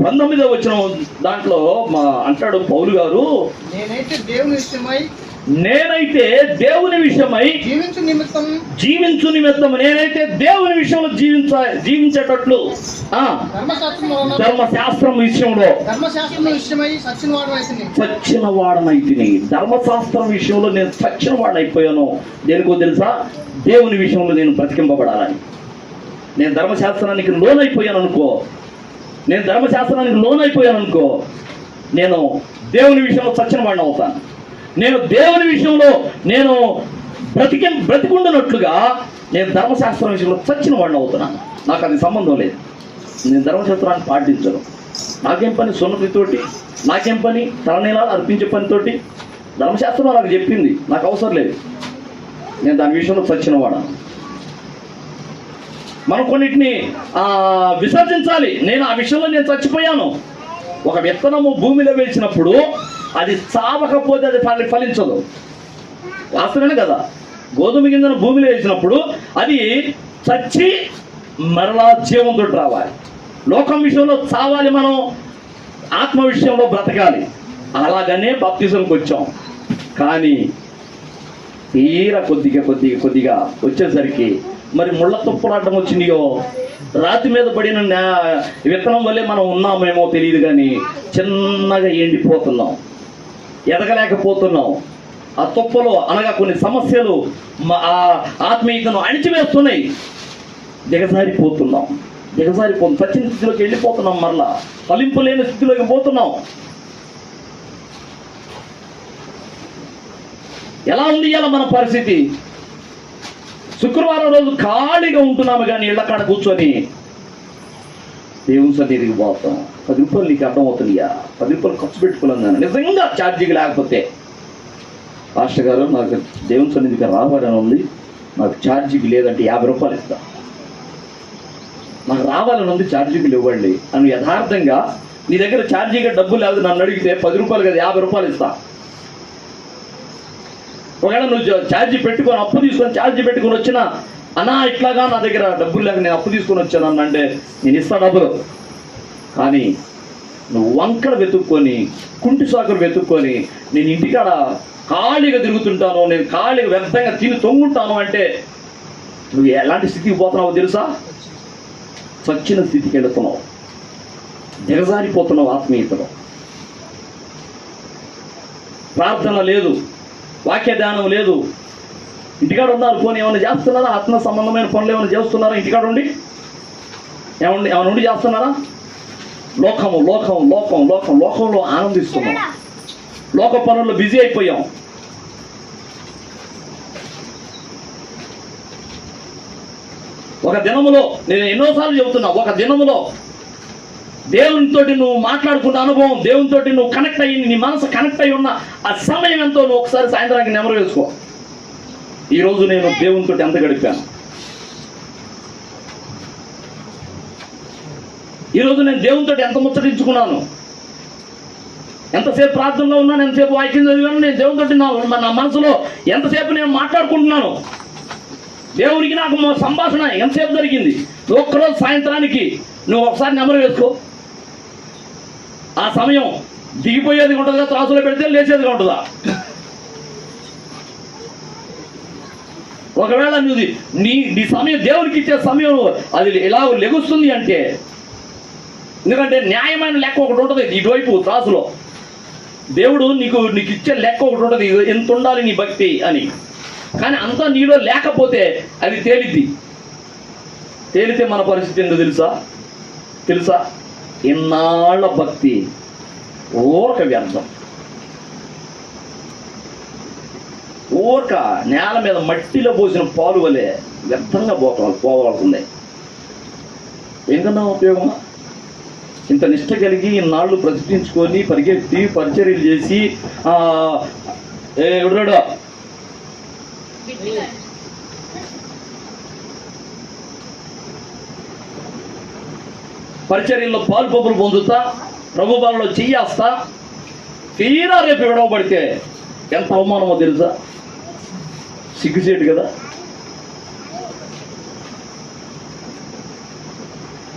19వ వచనం దాంట్లో అంటాడు పౌలు గారు, నేనైతే దేవుని ఇష్టమై నేనైతే దేవుని విషయమై జీవించు నిమిత్తం నేనైతే దేవుని విషయంలో జీవించేటట్లు ధర్మశాస్త్రం విషయంలో చచ్చిన వాడనైతిని. ధర్మశాస్త్రం విషయంలో నేను చచ్చిన వాడనైపోయాను. దేనికో తెలుసా? దేవుని విషయంలో నేను బ్రతికింపబడాలని. నేను ధర్మశాస్త్రానికి లోనైపోయాను అనుకో, నేను దేవుని విషయంలో చచ్చిన వాడిని అవుతాను. నేను దేవుని విషయంలో నేను బ్రతికుండునట్లుగా నేను ధర్మశాస్త్రం విషయంలో చచ్చిన వాడిని అవుతున్నాను. నాకు అది సంబంధం లేదు. నేను ధర్మశాస్త్రాన్ని పాటించను. నాకేం పని సున్నతితోటి, నాకేం పని తలనీలాలు అర్పించే పనితోటి? ధర్మశాస్త్రం నాకు చెప్పింది, నాకు అవసరం లేదు. నేను దాని విషయంలో చచ్చిన వాడను. మనం కొన్నిటిని విసర్జించాలి. నేను ఆ విషయంలో నేను చచ్చిపోయాను. ఒక విత్తనము భూమిలో వేసినప్పుడు అది చావకపోతే అది ఫలించదు. వాస్తవమే కదా? గోధుమ గింజను భూమిలో వేసినప్పుడు అది చచ్చి మరలా జీవంతో రావాలి. లోకం విషయంలో చావాలి, మనం ఆత్మ విషయంలో బ్రతకాలి. అలాగనే బాప్తిజంకి వచ్చాం. కానీ తీరా కొద్దిగా వచ్చేసరికి మరి ముళ్ళ తుప్పలాటం వచ్చినాయో, రాతి మీద పడిన విత్తనం వల్లే మనం ఉన్నామేమో తెలియదు, కానీ చిన్నగా ఎండిపోతున్నాం, ఎదగలేకపోతున్నాం. ఆ తుప్పలో అనగా కొన్ని సమస్యలు ఆత్మీయతను అణిచివేస్తున్నాయి. దిగజారిపోతున్నాం. సచిన స్థితిలోకి వెళ్ళిపోతున్నాం. మరలా ఫలింపు లేని స్థితిలోకి పోతున్నాం. ఎలా ఉంది ఇలా మన పరిస్థితి? శుక్రవారం రోజు ఖాళీగా ఉంటున్నాము, కానీ ఇళ్ళ కాడ కూర్చొని దేవుని సన్నిధికి పోతాం. 10 రూపాయలు నీకు అర్థమవుతుందియా? 10 రూపాయలు ఖర్చు పెట్టుకోలేను. నిజంగా ఛార్జీకి లేకపోతే, పాస్టర్ గారు నాకు దేవుని సన్నిధికి రావాలని ఉంది, నాకు ఛార్జీకి లేదంటే 50 రూపాయలు ఇస్తా. నాకు రావాలని ఉంది, ఛార్జీకి ఇవ్వండి అని యథార్థంగా నీ దగ్గర ఛార్జీగా డబ్బు లేదు నన్ను అడిగితే 10 రూపాయలు కదా 50 రూపాయలు ఇస్తా. ఒకవేళ నువ్వు ఛార్జీ పెట్టుకొని అప్పు తీసుకొని ఛార్జీ పెట్టుకొని వచ్చినా, అన్నా ఇట్లాగా నా దగ్గర డబ్బులు లేక నేను అప్పు తీసుకొని వచ్చాను అన్న అంటే నేను ఇస్తా డబ్బులు. కానీ నువ్వు వంకలు వెతుక్కొని, కుంటి సాకులు వెతుక్కొని, నేను ఇంటికాడ ఖాళీగా తిరుగుతుంటాను, నేను ఖాళీగా వ్యర్థంగా తిని తొంగుంటాను అంటే నువ్వు ఎలాంటి స్థితికి పోతున్నావో తెలుసా? చచ్చిన స్థితికి వెళుతున్నావు, దిగజారిపోతున్నావు ఆత్మీయతలో. ప్రార్థన లేదు, వాక్య ధ్యానం లేదు. ఇంటికాడ ఉన్నారు, పోనీ ఏమైనా చేస్తున్నారా? ఆత్మ సంబంధమైన పనులు ఏమైనా చేస్తున్నారా? ఇంటికాడ ఉండి ఏమైనా ఉండి చేస్తున్నారా? లోకంలో ఆనందిస్తున్నాం, లోక పనుల్లో బిజీ అయిపోయాం. ఒక దినములో, నేను ఎన్నోసార్లు చెబుతున్నా, ఒక దినములో దేవునితో నువ్వు మాట్లాడుకున్న అనుభవం, దేవునితో నువ్వు కనెక్ట్ అయ్యి, నీ మనసు కనెక్ట్ అయ్యి ఉన్న ఆ సమయం ఎంతో నువ్వు ఒకసారి సాయంత్రానికి నెమరు వేసుకో. ఈరోజు నేను దేవునితో ఎంత గడిపాను, ఈరోజు నేను దేవునితో ఎంత ముచ్చటించుకున్నాను, ఎంతసేపు ప్రార్థనలో ఉన్నాను, ఎంతసేపు వాక్యం చదివాను, నేను దేవునితో నా మనసులో ఎంతసేపు నేను మాట్లాడుకుంటున్నాను, దేవునికి నాకు సంభాషణ ఎంతసేపు జరిగింది. ఒక్కరోజు సాయంత్రానికి నువ్వు ఒకసారి నెమరు వేసుకో. ఆ సమయం దిగిపోయేది ఉంటుందా, త్రాసులో పెడితే లేచేదిగా ఉంటుందా? ఒకవేళ నువ్వు నీ సమయం దేవునికి ఇచ్చే సమయం అది ఎలా లెగుస్తుంది అంటే, ఎందుకంటే న్యాయమైన లెక్క ఒకటి ఉంటుంది ఇటువైపు త్రాసులో. దేవుడు నీకు ఇచ్చే లెక్క ఒకటి ఉంటుంది, ఎంత ఉండాలి నీ భక్తి అని. కానీ అంతా నీలో లేకపోతే అది తేలితే మన పరిస్థితి ఏంటో తెలుసా? ఇన్నాళ్ళ భక్తి ఊరక వ్యర్థం, ఊరక నేల మీద మట్టిలో పోసిన పాలు వలె వ్యర్థంగా పోవాల్సిందే. ఏంకన్నా ఉపయోగమా? ఇంత నిష్ట కలిగి ఇన్నాళ్ళు ప్రతిష్ఠించుకొని పరిగెత్తి పరిచర్యలు చేసి ఎవడాడో పరిచర్యల్లో పాలు పప్పులు పొందుతా, ప్రభు బాలలో చెయ్యేస్తా, తీరా రేపు విడవబడితే ఎంత అవమానమో తెలుసా? సిగ్గుచేటు కదా.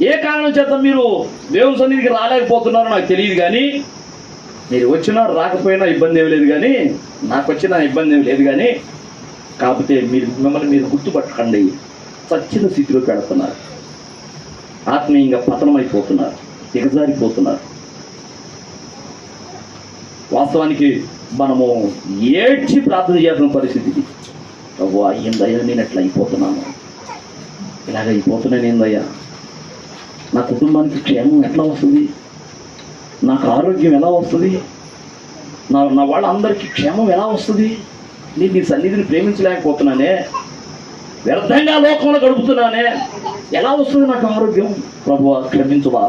ఏ కారణం చేత మీరు దేవుని సన్నిధికి రాలేకపోతున్నారో నాకు తెలియదు, కానీ మీరు వచ్చినా రాకపోయినా ఇబ్బంది ఏమి లేదు, కానీ నాకు వచ్చినా ఇబ్బంది ఏమి లేదు, కానీ కాకపోతే మిమ్మల్ని మీరు గుర్తుపట్టకండి. చచ్చిన స్థితిలోకి వెళుతున్నారు, ఆత్మీయంగా పతనమైపోతున్నారు, దిగజారిపోతున్నారు. వాస్తవానికి మనము ఏడ్చి ప్రార్థన చేయాల్సిన పరిస్థితి. అవ్వా ఏందయ్యా నేను ఎట్లా అయిపోతున్నాను, ఇలాగ అయిపోతున్నాను ఏందయ్యా, నా కుటుంబానికి క్షేమం ఎట్లా వస్తుంది, నాకు ఆరోగ్యం ఎలా వస్తుంది, నా వాళ్ళందరికీ క్షేమం ఎలా వస్తుంది, నేను నీ సన్నిధిని ప్రేమించలేకపోతున్నానే, వ్యర్థంగా లోకంలో గడుపుతున్నానే, ఎలా వస్తుంది నాకు ఆరోగ్యం. ప్రభువా క్షమించువా,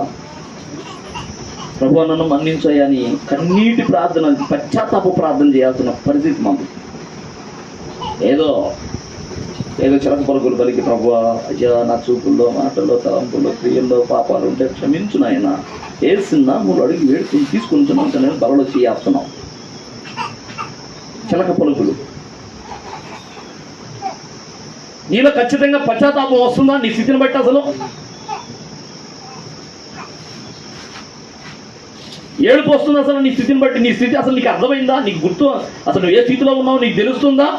ప్రభువా నన్ను మన్నించయ్యా అని కన్నీటి ప్రార్థన, పశ్చాత్తాప ప్రార్థన చేయాల్సిన పరిస్థితి మాకు. ఏదో చిలక పలుకులు పలికి ప్రభువా అయ్యా నా చూపుల్లో, మాటల్లో, తలంపుల్లో, క్రియల్లో పాపాలు ఉంటే క్షమించు నాయన, వేసిందా 3 అడుగు వేడుకుని తీసుకుంటున్నాం, నేను బలలో చేస్తున్నాం. చిలక పలుకులు. నీలో ఖచ్చితంగా పశ్చాత్తాపం వస్తుందా నీ స్థితిని బట్టి? అసలు ఏడుపు వస్తుంది అసలు నీ స్థితిని బట్టి? నీ స్థితి అసలు నీకు అర్థమైందా? నీకు గుర్తు అసలు నువ్వు ఏ స్థితిలో ఉన్నావు నీకు తెలుస్తుందా?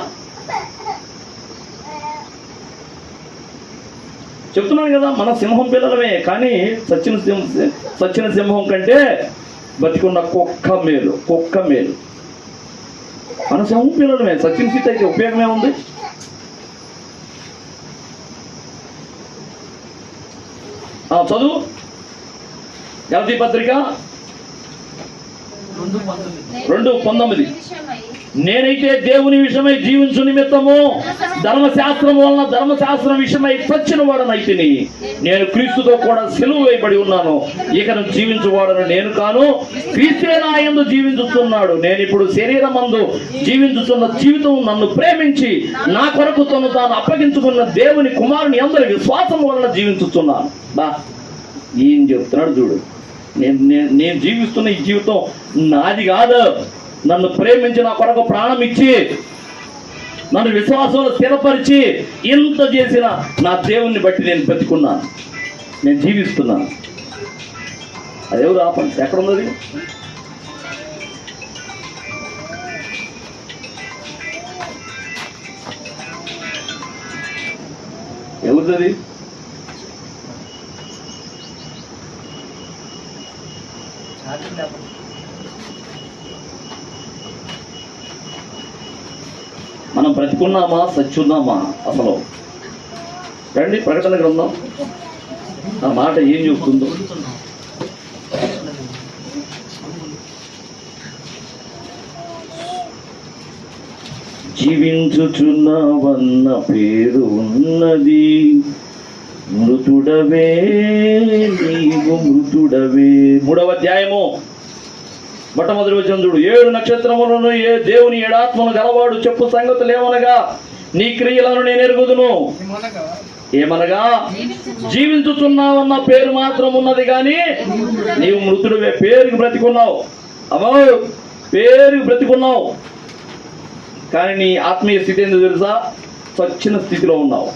చెప్తున్నాను కదా, మన సింహం పిల్లలమే, కానీ సచ్చిన సింహం కంటే బతికున్న కుక్క మేలు. మన సింహం పిల్లలమే, సచిన స్థితి అయితే ఉపయోగమే ఉంది. చదువు గలతీ పత్రిక 2:19. నేనైతే దేవుని విషయమై జీవించు నిమిత్తము ధర్మశాస్త్రం విషయమై చచ్చిన వాడనైతిని. నేను క్రీస్తుతో కూడా సిలువ వేయబడి ఉన్నాను. ఇక జీవించువాడను నేను కాను, క్రీస్తే నా యందు జీవించుతున్నాడు. నేను ఇప్పుడు శరీరమందు జీవించుతున్న జీవితం నన్ను ప్రేమించి నా కొరకు తను తాను అప్పగించుకున్న దేవుని కుమారుని అందరి విశ్వాసం వలన జీవించుతున్నాను. ఏం చెప్తున్నాడు చూడు. నేను జీవిస్తున్న ఈ జీవితం నాది కాదు. నన్ను ప్రేమించి నా కొరకు ప్రాణం ఇచ్చి నన్ను విశ్వాసంలో స్థిరపరిచి ఇంత చేసిన నా దేవుణ్ణి బట్టి నేను బతికున్నాను, నేను జీవిస్తున్నాను. అదెవరు ఆపండి, ఎక్కడున్నది? ఎవరిది? మనం బ్రతికున్నామా సచ్చున్నామా? అసలు రండి ప్రకటన గ్రంథం ఆ మాట ఏం చెప్తుందో. జీవించుచున్నావన్న పేరు ఉన్నది, మృతుడవే నీవు మృతుడవే. 3వ అధ్యాయము మొట్టమొదటి వచనం చూడు. 7 నక్షత్రములను ఏ దేవుని 7 ఆత్మను గలవాడు చెప్పు సంగతులు ఏమనగా, నీ క్రియలను నేను ఎరుగుదును. ఏమనగా జీవించుతున్నావన్న పేరు మాత్రం ఉన్నది, కానీ నీవు మృతుడివే. పేరుకి బ్రతికున్నావు, అమ్మో పేరుకి బ్రతికున్నావు, కానీ నీ ఆత్మీయ స్థితి ఎందుకు తెలుసా? చచ్చిన స్థితిలో ఉన్నావు.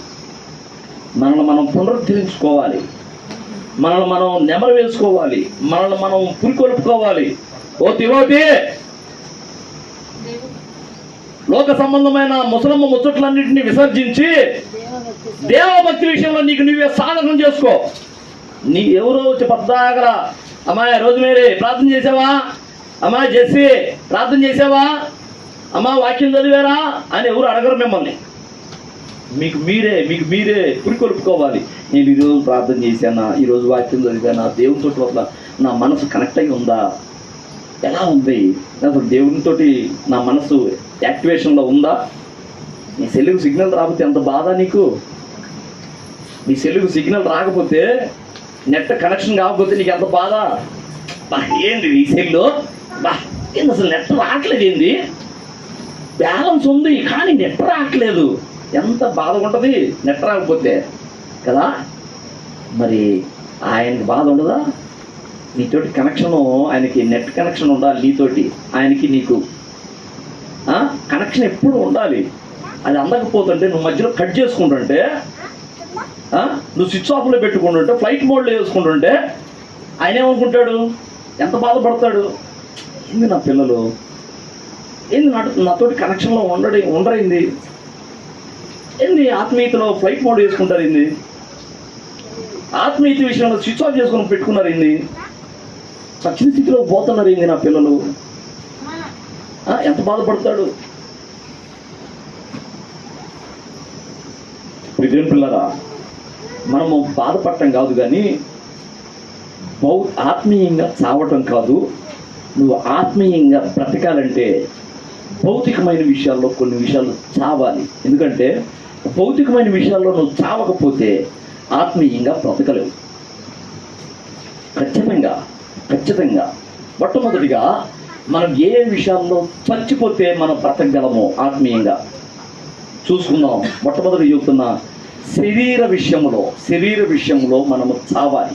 మనల్ని మనం పునరుద్ధరించుకోవాలి, మనల్ని మనం నెమరు వేసుకోవాలి, మనల్ని మనం పురికొల్పుకోవాలి. ఓ తిమోతి, లోక సంబంధమైన ముసలమ్మ ముచ్చట్లన్నింటినీ విసర్జించి దేవభక్తి విషయంలో నీకు నువ్వే సాధకం చేసుకో. నీ ఎవరో వచ్చి పద్దాగరా, అమ్మాయి రోజ్మేరీ ప్రార్థన చేసావా, అమ్మాయి జెస్సీ ప్రార్థన చేసావా, అమ్మా వాక్యం చదివారా అని ఎవరు అడగరు మిమ్మల్ని. మీకు మీరే పురికొల్పుకోవాలి. నేను ఈరోజు ప్రార్థన చేశానా, ఈరోజు వాక్యం చదివానా, దేవునితో వల్ల నా మనసు కనెక్ట్ అయి ఉందా, ఎలా ఉంది, అసలు దేవునితో నా మనసు యాక్టివేషన్లో ఉందా? నీ సెల్లుకు సిగ్నల్ రాకపోతే ఎంత బాధ నీకు. నీ సెల్లుకు సిగ్నల్ రాకపోతే, నెట్ కనెక్షన్ కాకపోతే నీకు ఎంత బాధ. ఏంది ఈ సెల్లు, ఏంది అసలు నెట్ రావట్లేదు, ఏంది బ్యాలెన్స్ ఉంది కానీ నెట్ రావట్లేదు, ఎంత బాధగా ఉంటుంది నెట్ రాకపోతే కదా. మరి ఆయనకి బాధ ఉండదా? నీతోటి కనెక్షను, ఆయనకి నెట్ కనెక్షన్ ఉండాలి నీతోటి, ఆయనకి నీకు కనెక్షన్ ఎప్పుడు ఉండాలి. అది అందకపోతుంటే నువ్వు మధ్యలో కట్ చేసుకుంటుంటే, నువ్వు స్విచ్ ఆఫ్లో పెట్టుకుంటుంటే, ఫ్లైట్ మోడ్లో వేసుకుంటుంటే ఆయన ఏమనుకుంటాడు, ఎంత బాధపడతాడు. ఏంది నా పిల్లలు ఏంది నాతోటి కనెక్షన్లో ఉండరైంది, ఏంది ఆత్మీయతలో ఫ్లైట్ మోడ్ వేసుకుంటారు, ఏంది ఆత్మీయత విషయంలో స్విచ్ ఆఫ్ చేసుకొని పెట్టుకున్నారు, ఏంది చచ్చిన స్థితిలో పోతున్నారు, ఏంది నా పిల్లలు, ఎంత బాధపడతాడు. దేవుని పిల్లరా, మనము బాధపడటం కాదు, కానీ ఆత్మీయంగా చావటం కాదు. నువ్వు ఆత్మీయంగా బ్రతకాలంటే భౌతికమైన విషయాల్లో కొన్ని విషయాలు చావాలి. ఎందుకంటే భౌతికమైన విషయాల్లో నువ్వు చావకపోతే ఆత్మీయంగా బ్రతకలేవు. ఖచ్చితంగా మొట్టమొదటిగా మనం ఏ విషయాల్లో చచ్చిపోతే మనం బ్రతకగలమో ఆత్మీయంగా చూసుకుందాం. మొట్టమొదటి చెబుతున్న శరీర విషయంలో మనము చావాలి.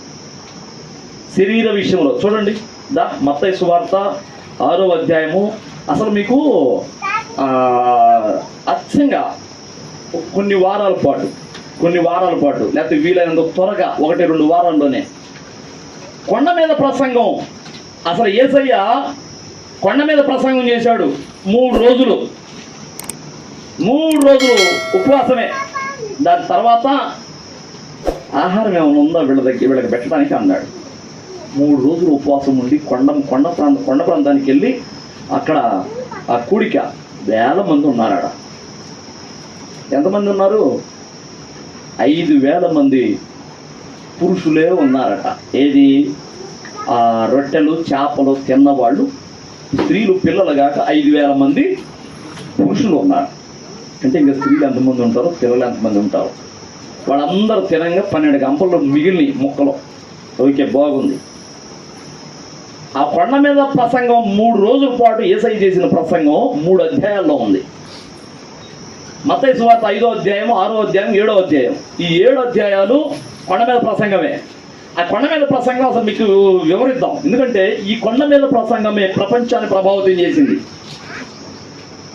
శరీర విషయంలో చూడండి, మత్తయి సువార్త 6వ అధ్యాయము. అసలు మీకు అచ్చంగా కొన్ని వారాల పాటు లేకపోతే వీలైనంత త్వరగా 1-2 వారాల్లోనే కొండ మీద ప్రసంగం. అసలు యేసయ్య కొండ మీద ప్రసంగం చేశాడు. 3 రోజులు ఉపవాసమే. దాని తర్వాత ఆహారం ఏమైనా ఉందో వీళ్ళకి పెట్టడానికి అన్నాడు. 3 రోజులు ఉపవాసం ఉండి కొండ ప్రాంతానికి వెళ్ళి అక్కడ ఆ కూడిక 1000 మంది ఉన్నారు. ఆడ ఎంతమంది ఉన్నారు? 5000 మంది పురుషులే ఉన్నారట. ఏది? ఆ రొట్టెలు చేపలు తిన్నవాళ్ళు, స్త్రీలు పిల్లలు కాక 5000 మంది పురుషులు ఉన్నారు. అంటే ఇంకా స్త్రీలు ఎంతమంది ఉంటారో పిల్లలు ఎంతమంది ఉంటారో వాళ్ళందరూ తినంగా 12 గంపల్లో మిగిలిన ముక్కలు. ఓకే, బాగుంది. ఆ కొండ మీద ప్రసంగం 3 రోజుల పాటు యేసయ్య చేసిన ప్రసంగం 3 అధ్యాయాల్లో ఉంది. మత్తయి సువార్త 5వ అధ్యాయం, 6వ అధ్యాయం, 7వ అధ్యాయం. ఈ 7 అధ్యాయాలు కొండ మీద ప్రసంగమే. ఆ కొండ మీద ప్రసంగం అసలు మీకు వివరిద్దాం. ఎందుకంటే ఈ కొండ మీద ప్రసంగమే ప్రపంచాన్ని ప్రభావితం చేసింది.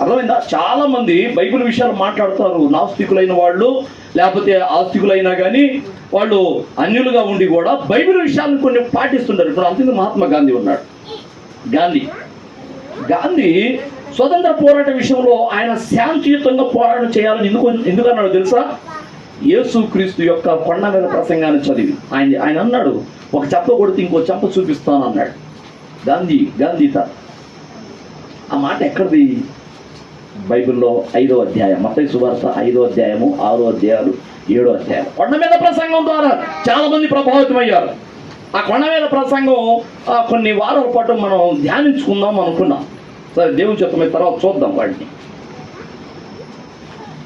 అర్థమైందా? చాలా మంది బైబిల్ విషయాలు మాట్లాడుతారు. నాస్తికులైన వాళ్ళు లేకపోతే ఆస్తికులైనా కానీ వాళ్ళు అన్యులుగా ఉండి కూడా బైబిల్ విషయాలను కొన్ని పాటిస్తుంటారు. ఇప్పుడు అంతే మహాత్మా గాంధీ ఉన్నాడు. గాంధీ స్వతంత్ర పోరాట విషయంలో ఆయన శాంతియుతంగా పోరాటం చేయాలని ఎందుకన్నాడు తెలుసా? యేసుక్రీస్తు యొక్క కొండ మీద ప్రసంగాన్ని చదివి ఆయన అన్నాడు, ఒక చెంప కొడితే ఇంకో చెంప చూపిస్తాను అన్నాడు గాంధీ తాత. ఆ మాట ఎక్కడిది? బైబిల్లో 5వ అధ్యాయం, మత్తయి సువార్త 5వ అధ్యాయము, 6వ అధ్యాయాలు, 7వ అధ్యాయం. కొండ మీద ప్రసంగం ద్వారా చాలా మంది ప్రభావితం అయ్యారు. ఆ కొండ మీద ప్రసంగం కొన్ని వారాల పాటు మనం ధ్యానించుకుందాం అనుకున్నాం. సరే, దేవుని చిత్తమైన తర్వాత చూద్దాం వాటిని.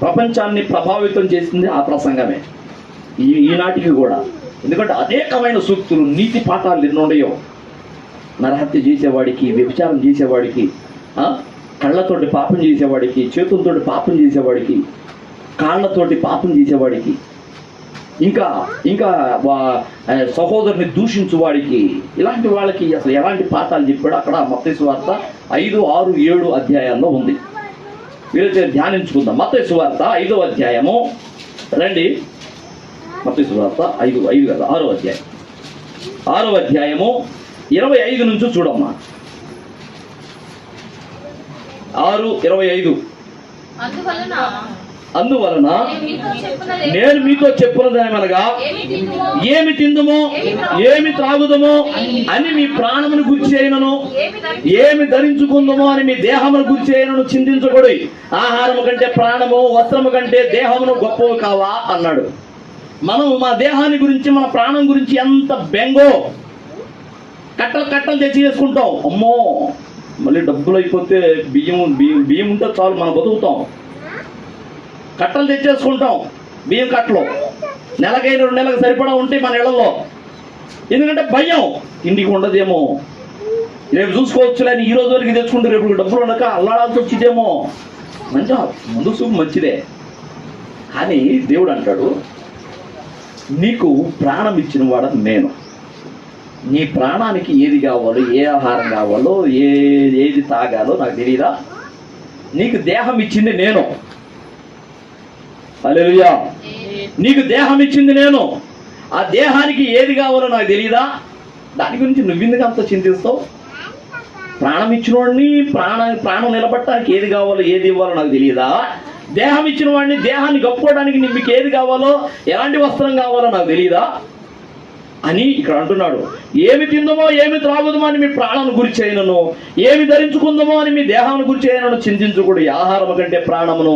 ప్రపంచాన్ని ప్రభావితం చేసింది ఆ ప్రసంగమే ఈనాటికి కూడా. ఎందుకంటే అనేకమైన సూక్తులు, నీతి పాఠాలు ఎన్నో ఉన్నాయో. నరహత్య చేసేవాడికి, వ్యభిచారం చేసేవాడికి, కళ్ళతోటి పాపం చేసేవాడికి, చేతులతోటి పాపం చేసేవాడికి, కాళ్ళతోటి పాపం చేసేవాడికి, ఇంకా సహోదరుని దూషించువాడికి, ఇలాంటి వాళ్ళకి అసలు ఎలాంటి పాఠాలు చెప్పాడు అక్కడ మత్తయి సువార్త 5, 6, 7 అధ్యాయాల్లో ఉంది. వీరైతే ధ్యానించుకుందాం. మత్తయి సువార్త 5వ అధ్యాయము రండి. మత్తయి సువార్త 5 కదా, 6వ అధ్యాయం. 6వ అధ్యాయము 25 నుంచి చూడమ్మా. 6:25. అందువలన నేను మీతో చెప్పున్నదేమనగా, ఏమి తిందుమో ఏమి త్రాగుదమో అని మీ ప్రాణమును గురించి అయినను, ఏమి ధరించుకుందమో అని మీ దేహమును గురించి అయినను చింతించకూడదు. ఆహారము కంటే ప్రాణము, వస్త్రము కంటే దేహమును గొప్పవి కావా అన్నాడు. మనం మా దేహాన్ని గురించి, మన ప్రాణం గురించి ఎంత బెంగో, కట్టలు తెచ్చి చేసుకుంటాం. అమ్మో, మళ్ళీ డబ్బులు అయిపోతే బియ్యం ఉంటే చాలు మనం బతుకుతాం. కట్టలు తెచ్చేసుకుంటాం, బియ్యం కట్టలు. నెలకై 2 నెలలకు సరిపడా ఉంటాయి మన ఇళ్లలో. ఎందుకంటే భయం, ఇంటికి ఉండదేమో, రేపు చూసుకోవచ్చులేని ఈ రోజు వరకు తెచ్చుకుంటే రేపు డబ్బులు ఉండక అల్లాడాల్సి వచ్చిదేమో. మంచిగా ముందు చూపు మంచిదే. కానీ దేవుడు అంటాడు, నీకు ప్రాణం ఇచ్చిన వాడు నేను. నీ ప్రాణానికి ఏది కావాలో, ఏ ఆహారం కావాలో, ఏది తాగాలో నాకు తెలియదా? నీకు దేహం ఇచ్చింది నేను. హల్లెలూయా. నీకు దేహం ఇచ్చింది నేను. ఆ దేహానికి ఏది కావాలో నాకు తెలియదా? దాని గురించి నువ్వెందుకు అంత చింతిస్తావు? ప్రాణం ఇచ్చిన వాడిని ప్రాణం నిలబట్టడానికి ఏది కావాలో ఏది ఇవ్వాలో నాకు తెలియదా? దేహం ఇచ్చిన వాడిని దేహాన్ని కప్పుకోవడానికి మీకు ఏది కావాలో ఎలాంటి వస్త్రం కావాలో నాకు తెలియదా అని ఇక్కడ అంటున్నాడు. ఏమి తిందమో ఏమి త్రాగుదమో అని మీ ప్రాణాన్ని గురించి అయినను, ఏమి ధరించుకుందామో అని మీ దేహాన్ని గురించి అయినను చింతించకూడదు. ఆహారము కంటే ప్రాణమును,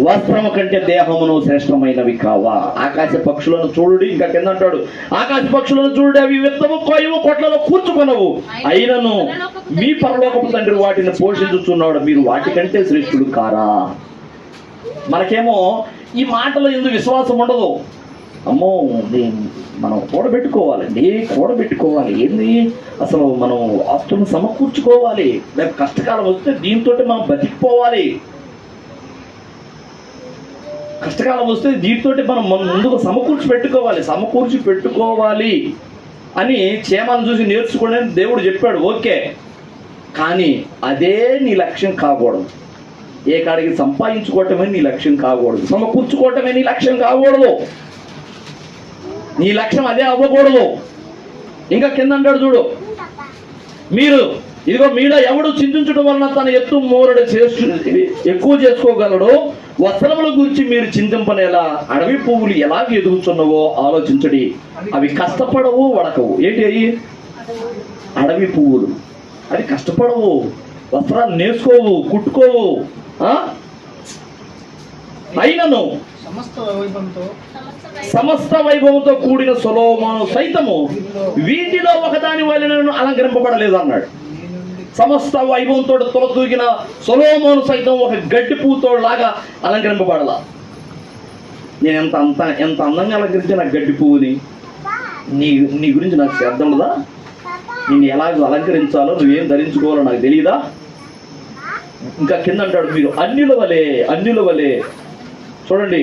వస్త్రము కంటే దేహమును శ్రేష్టమైనవి కావా? ఆకాశ పక్షులను చూడు. ఇంకా కింద అంటాడు, ఆకాశ పక్షులను చూడు, అవి విత్తము కోయవు, కొట్లలో కూర్చుకొనవు, అయినను మీ పరలోకపు తండ్రి వాటిని పోషించుచున్నాడు. మీరు వాటికంటే శ్రేష్ఠుడు కారా? మనకేమో ఈ మాటలో ఎందుకు విశ్వాసం ఉండదు. అమ్మో మనం కూడబెట్టుకోవాలండి, కూడబెట్టుకోవాలి. ఏంది అసలు మనం ఆస్తులను సమకూర్చుకోవాలి, రేపు కష్టకాలం వస్తే దీంతో మనం బతికిపోవాలి, కష్టకాలం వస్తే దీంతో మనం ముందుకు సమకూర్చి పెట్టుకోవాలి అని క్షేమాన్ని చూసి నేర్చుకోండి అని దేవుడు చెప్పాడు. ఓకే, కానీ అదే నీ లక్ష్యం కాకూడదు. ఏ కాడికి సంపాదించుకోవటమే నీ లక్ష్యం కాకూడదు, సమకూర్చుకోవటమే నీ లక్ష్యం కాకూడదు, నీ లక్ష్యం అదే అవ్వకూడదు. ఇంకా కింద అంటాడు చూడు, మీరు ఇదిగో మీలో ఎవడు చింతించడం వలన తన ఎత్తు మూరడు ఎక్కువ చేసుకోగలడు. వస్త్రముల గురించి మీరు చింతింపనేలా, అడవి పువ్వులు ఎలాగ ఎదుగుతున్నావో ఆలోచించడి, అవి కష్టపడవు వడకవు. ఏంటి అయ్యి? అడవి పువ్వులు, అవి కష్టపడవు, వస్త్రాలు నేసుకోవు, కుట్టుకోవు. అయినను సమస్త వైభవంతో కూడిన సొలొమోను సైతము వీటిలో ఒకదాని వలన అలంకరింపబడలేదు అన్నాడు. సమస్త వైభవంతో తొలతూగిన సొలొమోను సైతం ఒక గడ్డి పూతో లాగా అలంకరింపబడాల. నేను ఎంత అందంగా అలంకరించిన గడ్డి పువ్వుని, నీ గురించి నాకు శ్రద్ధ ఉండదా? నేను ఎలాగో అలంకరించాలో, నువ్వేం ధరించుకోవాలో నాకు తెలియదా? ఇంకా కింద అంటాడు, మీరు అన్యుల వలె చూడండి,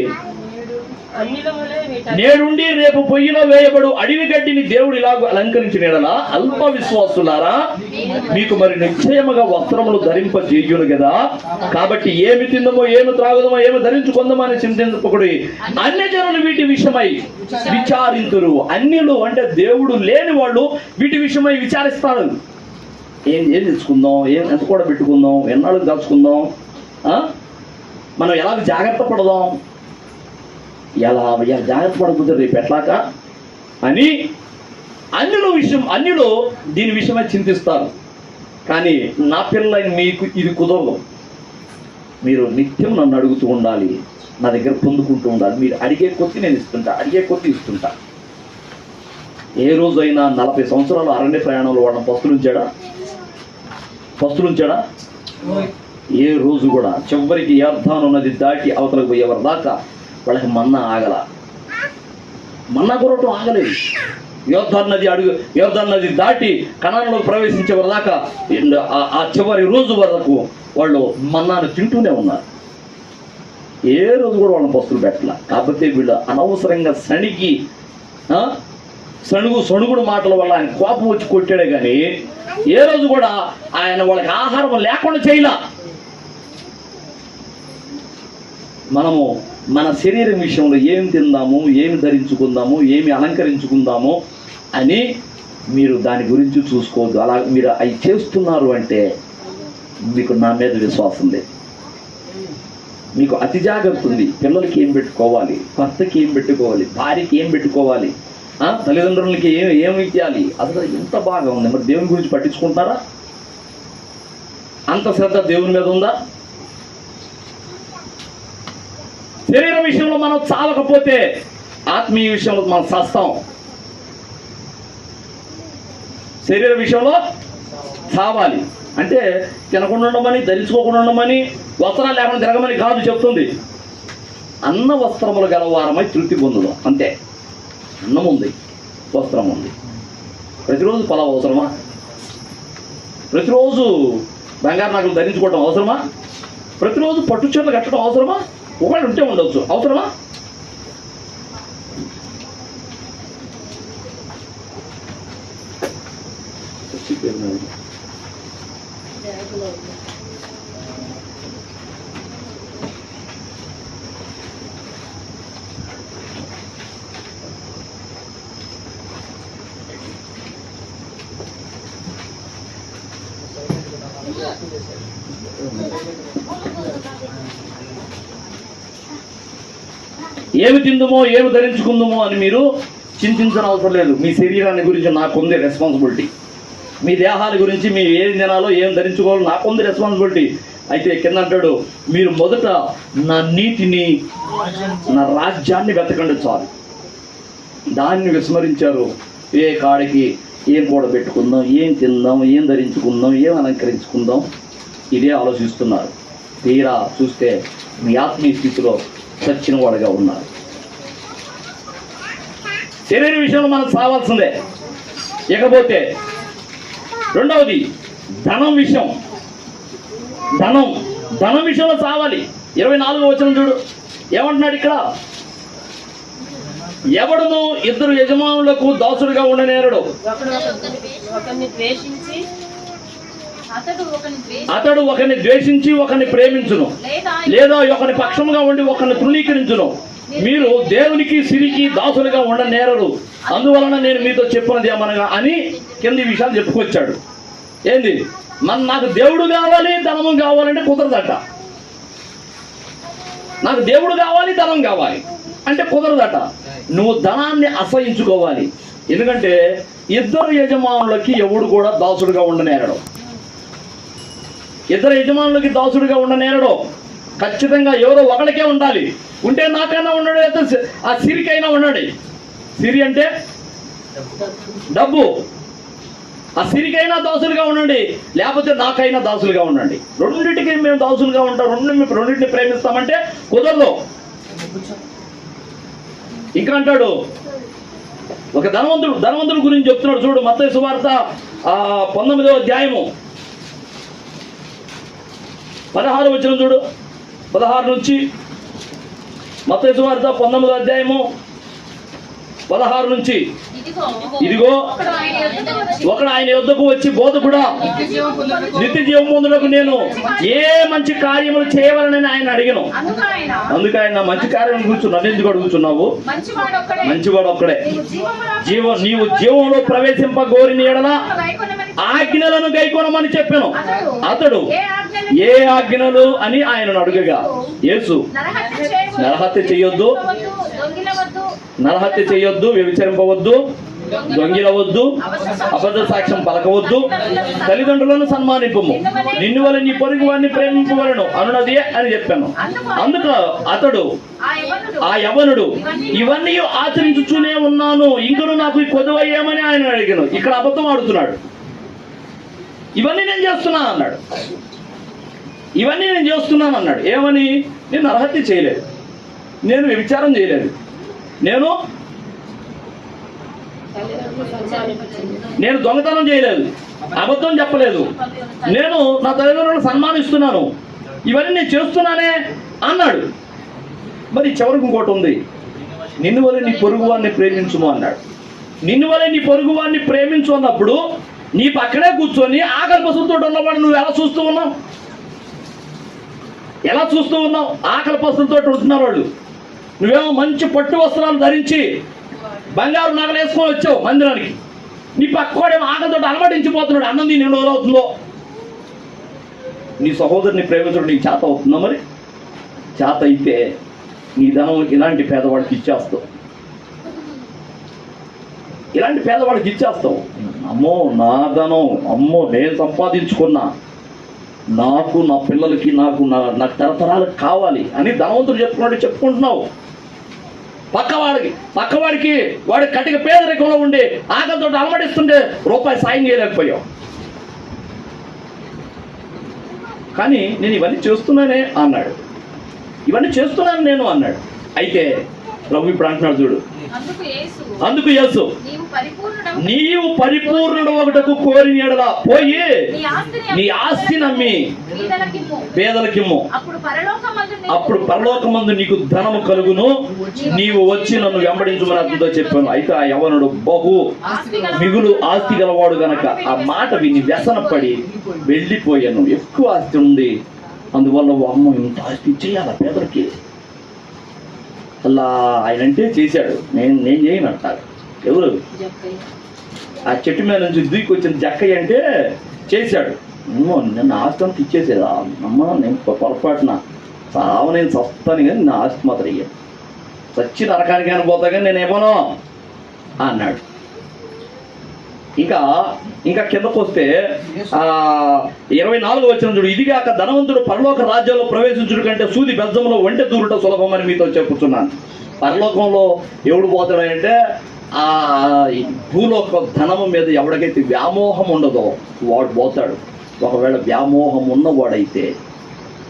నేడుండి రేపు పొయ్యిలో వేయబడు అడవి గడ్డిని దేవుడు ఇలాగ అలంకరించినలా అల్ప విశ్వాసులారా, మీకు మరి నిశ్చయముగా వస్త్రములు ధరింపజేయును కదా. కాబట్టి ఏమి తిందమో ఏమి త్రాగుదమో ఏమి ధరించుకుందామో అని చింతించకూడదు. అన్యజనులు వీటి విషయమై విచారింతురు. అన్యులు అంటే దేవుడు లేని వాళ్ళు వీటి విషయమై విచారిస్తారు. ఏం తెచ్చుకుందాం, ఎంత కూడా పెట్టుకుందాం, ఎన్నాళ్ళు దాచుకుందాం, మనం ఎలా జాగ్రత్త పడదాం, ఎలా జాగ్రత్త పడకపోతే రేపు ఎట్లాక అని అన్యులు దీని విషయమై చింతిస్తారు. కానీ నా పిల్లలైన మీకు ఇది కుదరదు. మీరు నిత్యం నన్ను అడుగుతూ ఉండాలి, నా దగ్గర పొందుకుంటూ ఉండాలి. మీరు అడిగే కొద్ది నేను ఇస్తుంటా. ఏ రోజైనా 40 సంవత్సరాలు అరణ్య ప్రయాణంలో వాళ్ళని పస్తులుంచాడా? ఏ రోజు కూడా చివరికి యర్దాను నది దాటి అవతలకు పోయేవారు దాకా వాళ్ళకి మన్నా కురవటం ఆగలేదు. యోర్దాను నది దాటి కనానులోకి ప్రవేశించేవారు దాకా ఆ చివరి రోజు వరకు వాళ్ళు మన్నాను తింటూనే ఉన్నారు. ఏ రోజు కూడా వాళ్ళని పస్తులు పెట్టాల. కాకపోతే వీళ్ళు అనవసరంగా సణుగుడు మాటల వల్ల ఆయన కోపం వచ్చి కొట్టాడే కానీ ఏ రోజు కూడా ఆయన వాళ్ళకి ఆహారం లేకుండా చేయలా. మనము మన శరీరం విషయంలో ఏమి తిందాము, ఏమి ధరించుకుందాము, ఏమి అలంకరించుకుందాము అని మీరు దాని గురించి చూసుకోవద్దు. అలా మీరు అవి చేస్తున్నారు అంటే మీకు నా మీద విశ్వాసం లేదు. మీకు అతి జాగ్రత్త ఉంది. పిల్లలకి ఏం పెట్టుకోవాలి, భర్తకి ఏం పెట్టుకోవాలి, భార్యకి ఏం పెట్టుకోవాలి, తల్లిదండ్రులకి ఏమి ఇవ్వాలి, అసలు ఎంత బాగా ఉంది. మరి దేవుని గురించి పట్టించుకుంటారా? అంత శ్రద్ధ దేవుని మీద ఉందా? శరీరం విషయంలో మనం చావకపోతే ఆత్మీయ విషయంలో మనం చస్తాం. శరీర విషయంలో చావాలి అంటే తినకుండా ఉండమని, ధరించుకోకుండా ఉండమని, వస్త్రాలు లేకుండా తిరగమని కాదు చెప్తుంది. అన్న వస్త్రములు గలవారమై తృప్తి పొందుదాం అంతే. అన్నం ఉంది, వస్త్రం ఉంది. ప్రతిరోజు పలావ్ అవసరమా? ప్రతిరోజు బంగారు నగలు ధరించుకోవటం అవసరమా? ప్రతిరోజు పట్టు చీరలు కట్టడం అవసరమా? ఒకవేళ ఉంటే ఉండవచ్చు, అవసరమా? ఏమి తిందుమో ఏమి ధరించుకుందుమో అని మీరు చింతించిన అవసరం లేదు. మీ శరీరాన్ని గురించి నాకుంది రెస్పాన్సిబిలిటీ. మీ దేహాల గురించి మీరు ఏం తినాలో ఏం ధరించుకోవాలో నాకుంది రెస్పాన్సిబిలిటీ. అయితే కింద అంటాడు, మీరు మొదట నా నీతిని నా రాజ్యాన్ని వెతకండి చాలు. దాన్ని విస్మరించారు. ఏ కాడికి ఏం కూడబెట్టుకుందాం, ఏం తిందాం, ఏం ధరించుకుందాం, ఏం అలంకరించుకుందాం, ఇదే ఆలోచిస్తున్నారు. తీరా చూస్తే మీ ఆత్మీయ స్థితిలో చచ్చిన వాడుగా ఉన్నారు. శరీర విషయంలో మనకు సావాల్సిందే. ఇకపోతే రెండవది ధనం విషయం. ధనం విషయంలో సావాలి. 24వ వచనం చూడు, ఏమంటున్నాడు ఇక్కడ? ఎవడును ఇద్దరు యజమానులకు దాసుడుగా ఉండనేరడు. అతడు ఒకరిని ద్వేషించి ఒకరిని ప్రేమించును, లేదా ఒకరి పక్షముగా ఉండి ఒకరిని తృణీకరించును. మీరు దేవునికి సిరికి దాసులుగా ఉండనేరరు. అందువలన నేను మీతో చెప్పినది ఏమనగా అని కింది విషయాలు చెప్పుకొచ్చాడు. ఏంది? నాకు దేవుడు కావాలి, ధనము కావాలంటే కుదరదట. నాకు దేవుడు కావాలి, ధనం కావాలి అంటే కుదరదట. నువ్వు ధనాన్ని అసహించుకోవాలి. ఎందుకంటే ఇద్దరు యజమానులకి ఎవడు కూడా దాసుడుగా ఉండనేరడు. ఇద్దరు యజమానులకి దాసుడుగా ఉండనేరడు. ఖచ్చితంగా ఎవరో ఒకడికే ఉండాలి. ఉంటే నాకైనా ఉన్నాడు, అయితే ఆ సిరికైనా ఉన్నాడు. సిరి అంటే డబ్బు. ఆ సిరికైనా దాసులుగా ఉండండి, లేకపోతే నాకైనా దాసులుగా ఉండండి. రెండింటికి మేము దాసులుగా ఉంటాం, రెండింటిని ప్రేమిస్తామంటే కుదరదు. ఇంకా అంటాడు, ఒక ధనవంతుడు గురించి చెప్తున్నాడు చూడు. మత్తయి సువార్త 19వ అధ్యాయము 16వ వచనం చూడు. 16 నుంచి మత్తయి సువార్త 19వ అధ్యాయము 16 నుంచి. ఇదిగో ఒకడు ఆయన యొద్దకు వచ్చి, బోధకుడా, నిత్య జీవం పొందుటకు నేను ఏ మంచి కార్యములు చేయవలనని ఆయన అడిగాను. అందుకు ఆయన, మంచి కార్యం గురించి నన్ను ఎందుకు అడుగుతున్నావు? మంచివాడు ఒక్కడే. నీవు జీవంలో ప్రవేశింపగోరిన యెడల ఆజ్ఞలను గైకొనమని చెప్పాను. అతడు, ఏ ఆజ్ఞలు అని ఆయనను అడుగగా యేసు, నరహత్య చేయొద్దు, వ్యభిచరింపవద్దు, దొంగిలవద్దు, అబద్ధ సాక్ష్యం పలకవద్దు, తల్లిదండ్రులను సన్మానింపము, నిన్ను వల్ల నీ పొరుగు వారిని ప్రేమింపవలను అనున్నది అని చెప్పాను. అందుకు అతడు, ఆ యవ్వనుడు, ఇవన్నీ ఆచరించుతూనే ఉన్నాను, ఇంకను నాకు కొదువయ్యామని ఆయన అడిగాను. ఇక్కడ అబద్ధం ఆడుతున్నాడు. ఇవన్నీ నేను చేస్తున్నాను అన్నాడు. ఇవన్నీ నేను చేస్తున్నాను అన్నాడు. ఏమని? నేను నరహత్య చేయలేదు, నేను వ్యభిచారం చేయలేదు, నేను దొంగతనం చేయలేదు, అబద్ధం చెప్పలేదు, నేను నా తల్లిదండ్రులను సన్మానిస్తున్నాను, ఇవన్నీ నేను చేస్తున్నానే అన్నాడు. మరి చివరికి ఇంకోటి ఉంది, నిన్ను వలె నీ పొరుగు వారిని ప్రేమించుము అన్నాడు. నిన్ను వలె నీ పొరుగు వారిని ప్రేమించు అన్నప్పుడు నీ పక్కనే కూర్చొని ఆకలి పసులతో ఉన్నవాడు నువ్వు ఎలా చూస్తూ ఉన్నావు? ఆకలి పసులతో ఉంటున్నారు వాళ్ళు. నువ్వేమో మంచి పట్టు వస్త్రాలు ధరించి బంగారు నగలు వేసుకొని వచ్చావు మందిరానికి. నీ పక్కడేమో ఆకలితో అలమటించిపోతున్నాడు. అన్నం దీని ఎన్ని రోజులు అవుతుందో? నీ సహోదరుని ప్రేమించడం నీకు చేత అవుతుందా? మరి చేత అయితే నీ ధనం ఇలాంటి పేదవాడికి ఇచ్చేస్తావు. అమ్మో నా ధనం, అమ్మో నేను సంపాదించుకున్నా, నాకు నా పిల్లలకి నాకు తరతరాలకు కావాలి అని ధనవంతుడు చెప్పుకుంటున్నావు. పక్కవాడికి వాడి కటిక పేదరికంలో ఉండి ఆకలితో అలమటిస్తుంటే రూపాయి సాయం చేయలేకపోయావు. కానీ నేను ఇవన్నీ చేస్తున్నానే అన్నాడు. ఇవన్నీ చేస్తున్నాను నేను అన్నాడు. అయితే ప్రభు ఇప్పుడు అంటున్నాడు చూడు, అందుకు యేసు, నీవు పరిపూర్ణుడు ఒకటకు కోరిన యెడల పోయి నీ ఆస్తి నమ్మి పేదలకిమ్ము, అప్పుడు పరలోకమందు నీకు ధనము కలుగును, నీవు వచ్చి నన్ను వెంబడించమని అతనితో చెప్పాను. అయితే ఆ యవ్వనుడు బహు మిగులు ఆస్తి గలవాడు గనక ఆ మాట విని వ్యసనపడి వెళ్ళిపోయాను. ఎక్కువ ఆస్తి ఉంది, అందువల్ల అమ్మ ఇంత ఆస్తి ఇచ్చేయాల పేదలకి. అలా ఆయన అంటే చేశాడు. నేను చేయను అంటారు. ఎవరు? ఆ చెట్టు మీద నుంచి దూకి వచ్చిన జక్కయ్య అంటే చేశాడు. నన్ను ఆస్తి అంతా ఇచ్చేసేదా అమ్మ, నేను పొరపాటున నేను చస్తాను కానీ నా ఆస్తి మాత్రం అయ్యాను, చచ్చి నరకానికి అని పోతా కానీ నేను ఏమోనో అన్నాడు. ఇంకా కిందకు వస్తే 24 వచ్చిన చూడు, ఇదిగాక ధనవంతుడు పరలోక రాజ్యంలో ప్రవేశించుడు కంటే సూది బెజ్జంలో ఒంటె దూరుట సులభమని మీతో చెప్పుతున్నాను. పరలోకంలో ఎవడు పోతాడంటే ఆ భూలోక ధనము మీద ఎవడికైతే వ్యామోహం ఉండదో వాడు పోతాడు. ఒకవేళ వ్యామోహం ఉన్నవాడైతే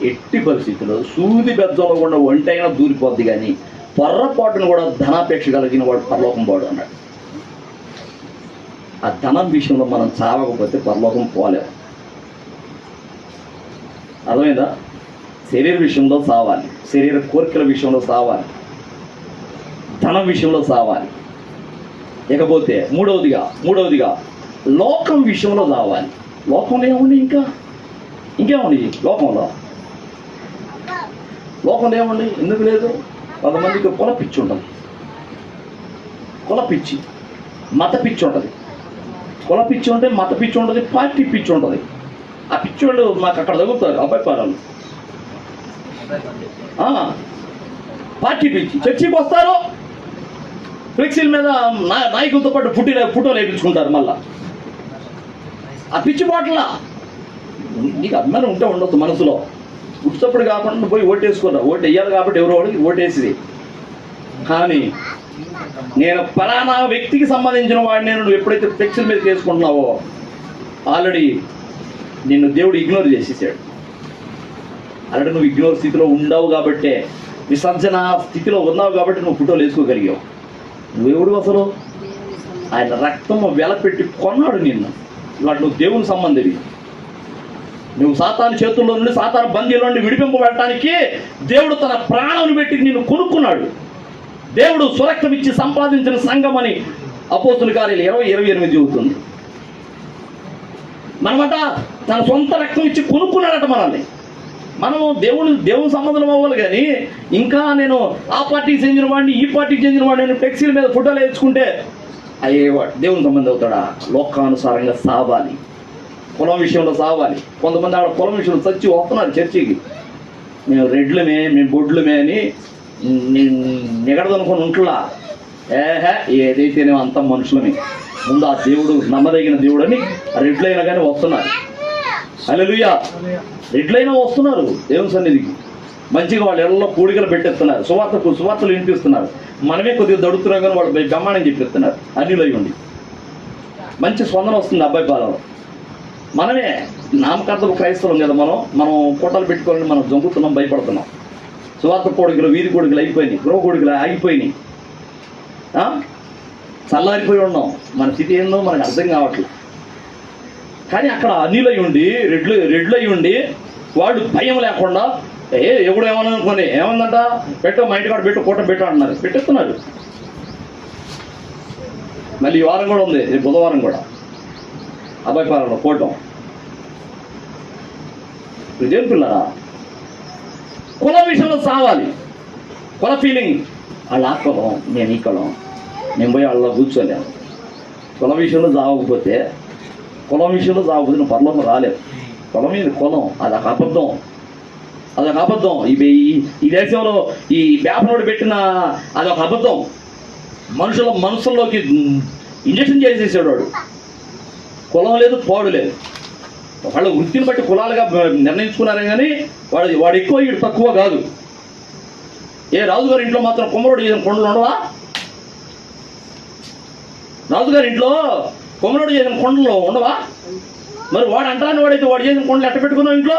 ఎట్టి పరిస్థితుల్లో సూది బెజ్జంలో కూడా ఒంటైనా దూరిపోద్ది, కానీ పొర్రపాటును కూడా ధనాపేక్ష కలిగిన వాడు పరలోకం పోడు అన్నాడు. ఆ ధనం విషయంలో మనం చావకపోతే పరలోకం పోలేము. అర్థమైందా? శరీర విషయంలో సావాలి, శరీర కోరికల విషయంలో సావాలి, ధనం విషయంలో సావాలి. ఇకపోతే మూడవదిగా లోకం విషయంలో సావాలి. లోకంలో ఏముంది? ఇంకేముంది లోకంలో ఏముంది? ఎందుకు లేదు? కొంతమందికి కుల పిచ్చి ఉంటుంది, కుల పిచ్చి, మత పిచ్చి ఉంటుంది. కుల పిచ్చి ఉంటే మత పిచ్చి ఉంటుంది, పార్టీ పిచ్చి ఉంటుంది. ఆ పిచ్చి వాళ్ళు మాకు అక్కడ తగులుతారు అబ్బాయి పారాలు. పార్టీ పిచ్చి, చర్చికి వస్తారు, ఫ్లెక్సీల మీద నాయకులతో పాటు ఫోటోలు వేయించుకుంటారు. మళ్ళా ఆ పిచ్చి బాటలా నీకు అభిమానం ఉంటే ఉండొచ్చు మనసులో, ఉత్తప్పుడు కాకుండా పోయి ఓటేసుకున్నా, ఓటు వేయాలి కాబట్టి ఎవరో వాడికి ఓటేసింది. కానీ నేను పలానా వ్యక్తికి సంబంధించిన వాడిని నువ్వు ఎప్పుడైతే ఫ్లెక్సీల మీద చేసుకుంటున్నావో ఆల్రెడీ నిన్ను దేవుడు ఇగ్నోర్ చేసేసాడు. ఆల్రెడీ నువ్వు ఇగ్నోర్ స్థితిలో ఉండవు కాబట్టే, విసర్జన స్థితిలో ఉన్నావు కాబట్టి నువ్వు ఫోటోలు వేసుకోగలిగావు. నువ్వెవడు అసలు? ఆయన రక్తము వెలపెట్టి కొన్నాడు నిన్ను. ఇవాళ నువ్వు దేవుని సంబంధివి. నువ్వు సాతాను చేతుల్లో నుండి, సాతాను బందీలో నుండి విడిపింపబడటానికి దేవుడు తన ప్రాణాన్ని పెట్టి నిన్ను కొనుక్కున్నాడు. దేవుడు సురక్తం ఇచ్చి సంపాదించిన సంఘం అని అపోస్తుల కార్యాలు 20:28 చెబుతుంది. మనమట తన సొంత రక్తం ఇచ్చి కొనుక్కున్నాడట మనల్ని. మనము దేవుని సంబంధం అవ్వాలి, కానీ ఇంకా నేను ఆ పార్టీకి చెందిన వాడిని, ఈ పార్టీకి చెందిన వాడిని, నేను ఫ్లెక్సీల మీద ఫోటోలు వేసుకుంటే అయ్యేవాడు దేవుని సంబంధం అవుతాడా? లోకానుసారంగా సావాలి, కులం విషయంలో సావాలి. కొంతమంది ఆడ కులం విషయంలో చచ్చి వస్తున్నారు చర్చికి. మేము రెడ్లమే, మేము బొడ్లమే అని నిగడదనుకొని ఉంటులా. ఏదైతేనే అంత మనుషులమే, ముందు ఆ దేవుడు నమ్మదగిన దేవుడు అని రెడ్లైనా కానీ వస్తున్నారు. హల్లెలూయా! రెడ్లైనా వస్తున్నారు దేవుని సన్నిధికి. మంచిగా వాళ్ళు ఎల్లో పూడికలు పెట్టేస్తున్నారు, సువార్తలు వినిపిస్తున్నారు. మనమే కొద్దిగా దడుతున్నాం కానీ వాళ్ళు బ్రహ్మాండం చెప్పిస్తున్నారు. అన్నిలై ఉండి మంచి స్పందన వస్తుంది అబ్బాయి పాలలో. మనమే నామకార్థపు క్రైస్తవం కదా, మనం కోటలు పెట్టుకోవాలని మనం జంకుతున్నాం, భయపడుతున్నాం. సువార్త కోడికలు, వీధి కోడికలు అయిపోయినాయి, గృహ కోడికలు ఆగిపోయినాయి, చల్లారిపోయి ఉన్నాం. మన స్థితి ఏందో మనకు అర్థం కావట్లేదు. కానీ అక్కడ అన్నిలై ఉండి రెడ్లై ఉండి వాడు భయం లేకుండా ఎవడు ఏమన్నా అనుకోని ఏమందంట, పెట్టో మా ఇంటి కాడ పెట్టు, కోట పెట్టు అంటున్నారు, పెట్టేస్తున్నారు. మళ్ళీ ఈ వారం కూడా ఉంది, బుధవారం కూడా అబ్బాయిపాలలో కోటం. ఇదేం పిల్లరా? కుల విషయంలో సావాలి. కుల ఫీలింగ్, వాళ్ళు ఆ కులం, నేను ఈ కులం, నేను పోయి వాళ్ళ కూర్చోలేను. కుల విషయంలో చావకపోతే నువ్వు పరలోకం రాలేదు. కులం మీద కులం అదొక అబద్ధం. ఈ దేశంలో ఈ వ్యాపారుడు పెట్టిన అదొక అబద్ధం. మనసుల్లోకి ఇంజక్షన్ చేసేసాడు వాడు. కులం లేదు, పాడు లేదు. వాళ్ళ వృత్తిని బట్టి కులాలుగా నిర్ణయించుకున్నారే కానీ వాడు ఎక్కువ, వీడు తక్కువ కాదు. రాజుగారి ఇంట్లో మాత్రం కుమ్మరోడు చేసిన కొండలు ఉండవా? రాజుగారి ఇంట్లో కుమ్మరోడు చేసిన కొండలు ఉండవా? మరి వాడు అంటారని వాడైతే వాడు చేసిన కొండలు ఎట్ట పెట్టుకున్నావు ఇంట్లో?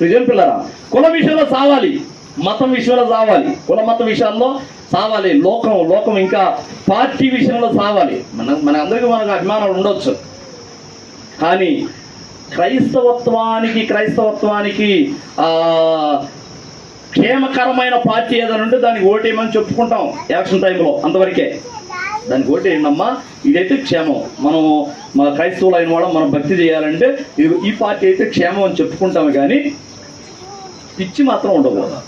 నిజం పిల్లరా, కుల విషయంలో సావాలి, మతం విషయంలో సావాలి, కుల మత విషయాల్లో సావాలి. లోకం ఇంకా పార్టీ విషయంలో సావాలి. మన అందరికీ మనకు అభిమానాలు ఉండొచ్చు, కానీ క్రైస్తవత్వానికి క్షేమకరమైన పార్టీ ఏదైనా ఉంటే దానికి ఓటేయమని చెప్పుకుంటాం ఎలక్షన్ టైంలో, అంతవరకే. దానికి ఓటేయండమ్మా, ఇదైతే క్షేమం, మనం మన క్రైస్తవులు అయిన వాళ్ళం మనం భక్తి చేయాలంటే ఈ పార్టీ అయితే క్షేమం అని చెప్పుకుంటాము. కానీ పిచ్చి మాత్రం ఉండకూడదు.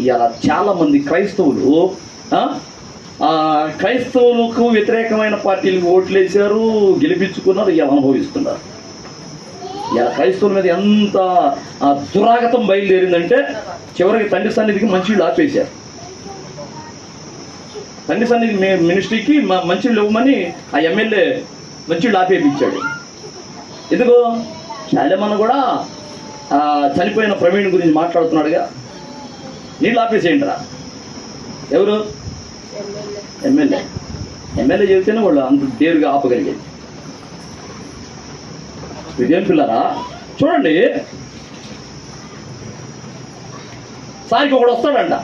ఇలా చాలామంది క్రైస్తవులు క్రైస్తవులకు వ్యతిరేకమైన పార్టీలకు ఓట్లు వేశారు, గెలిపించుకున్నారు, ఇలా అనుభవిస్తున్నారు. ఇలా క్రైస్తవుల మీద ఎంత దురాగతం బయలుదేరిందంటే చివరికి తండ్రి సన్నిధికి మంచిళ్ళు ఆపేశారు. తండ్రి సన్నిధి మినిస్ట్రీకి మంచిళ్ళు ఇవ్వమని ఆ ఎమ్మెల్యే మంచిళ్ళు ఆపేపించాడు. ఎందుకు? శాలేమన్న కూడా చనిపోయిన ప్రవీణ్ గురించి మాట్లాడుతున్నాడుగా, నీళ్ళు ఆపేసేయండి రా. ఎవరు? ఎమ్మెల్యే చెబితేనే వాళ్ళు అంత డేరుగా ఆపగలిగేది. ఇదేం పిల్లరా చూడండి, సారికి ఒకడు వస్తాడంట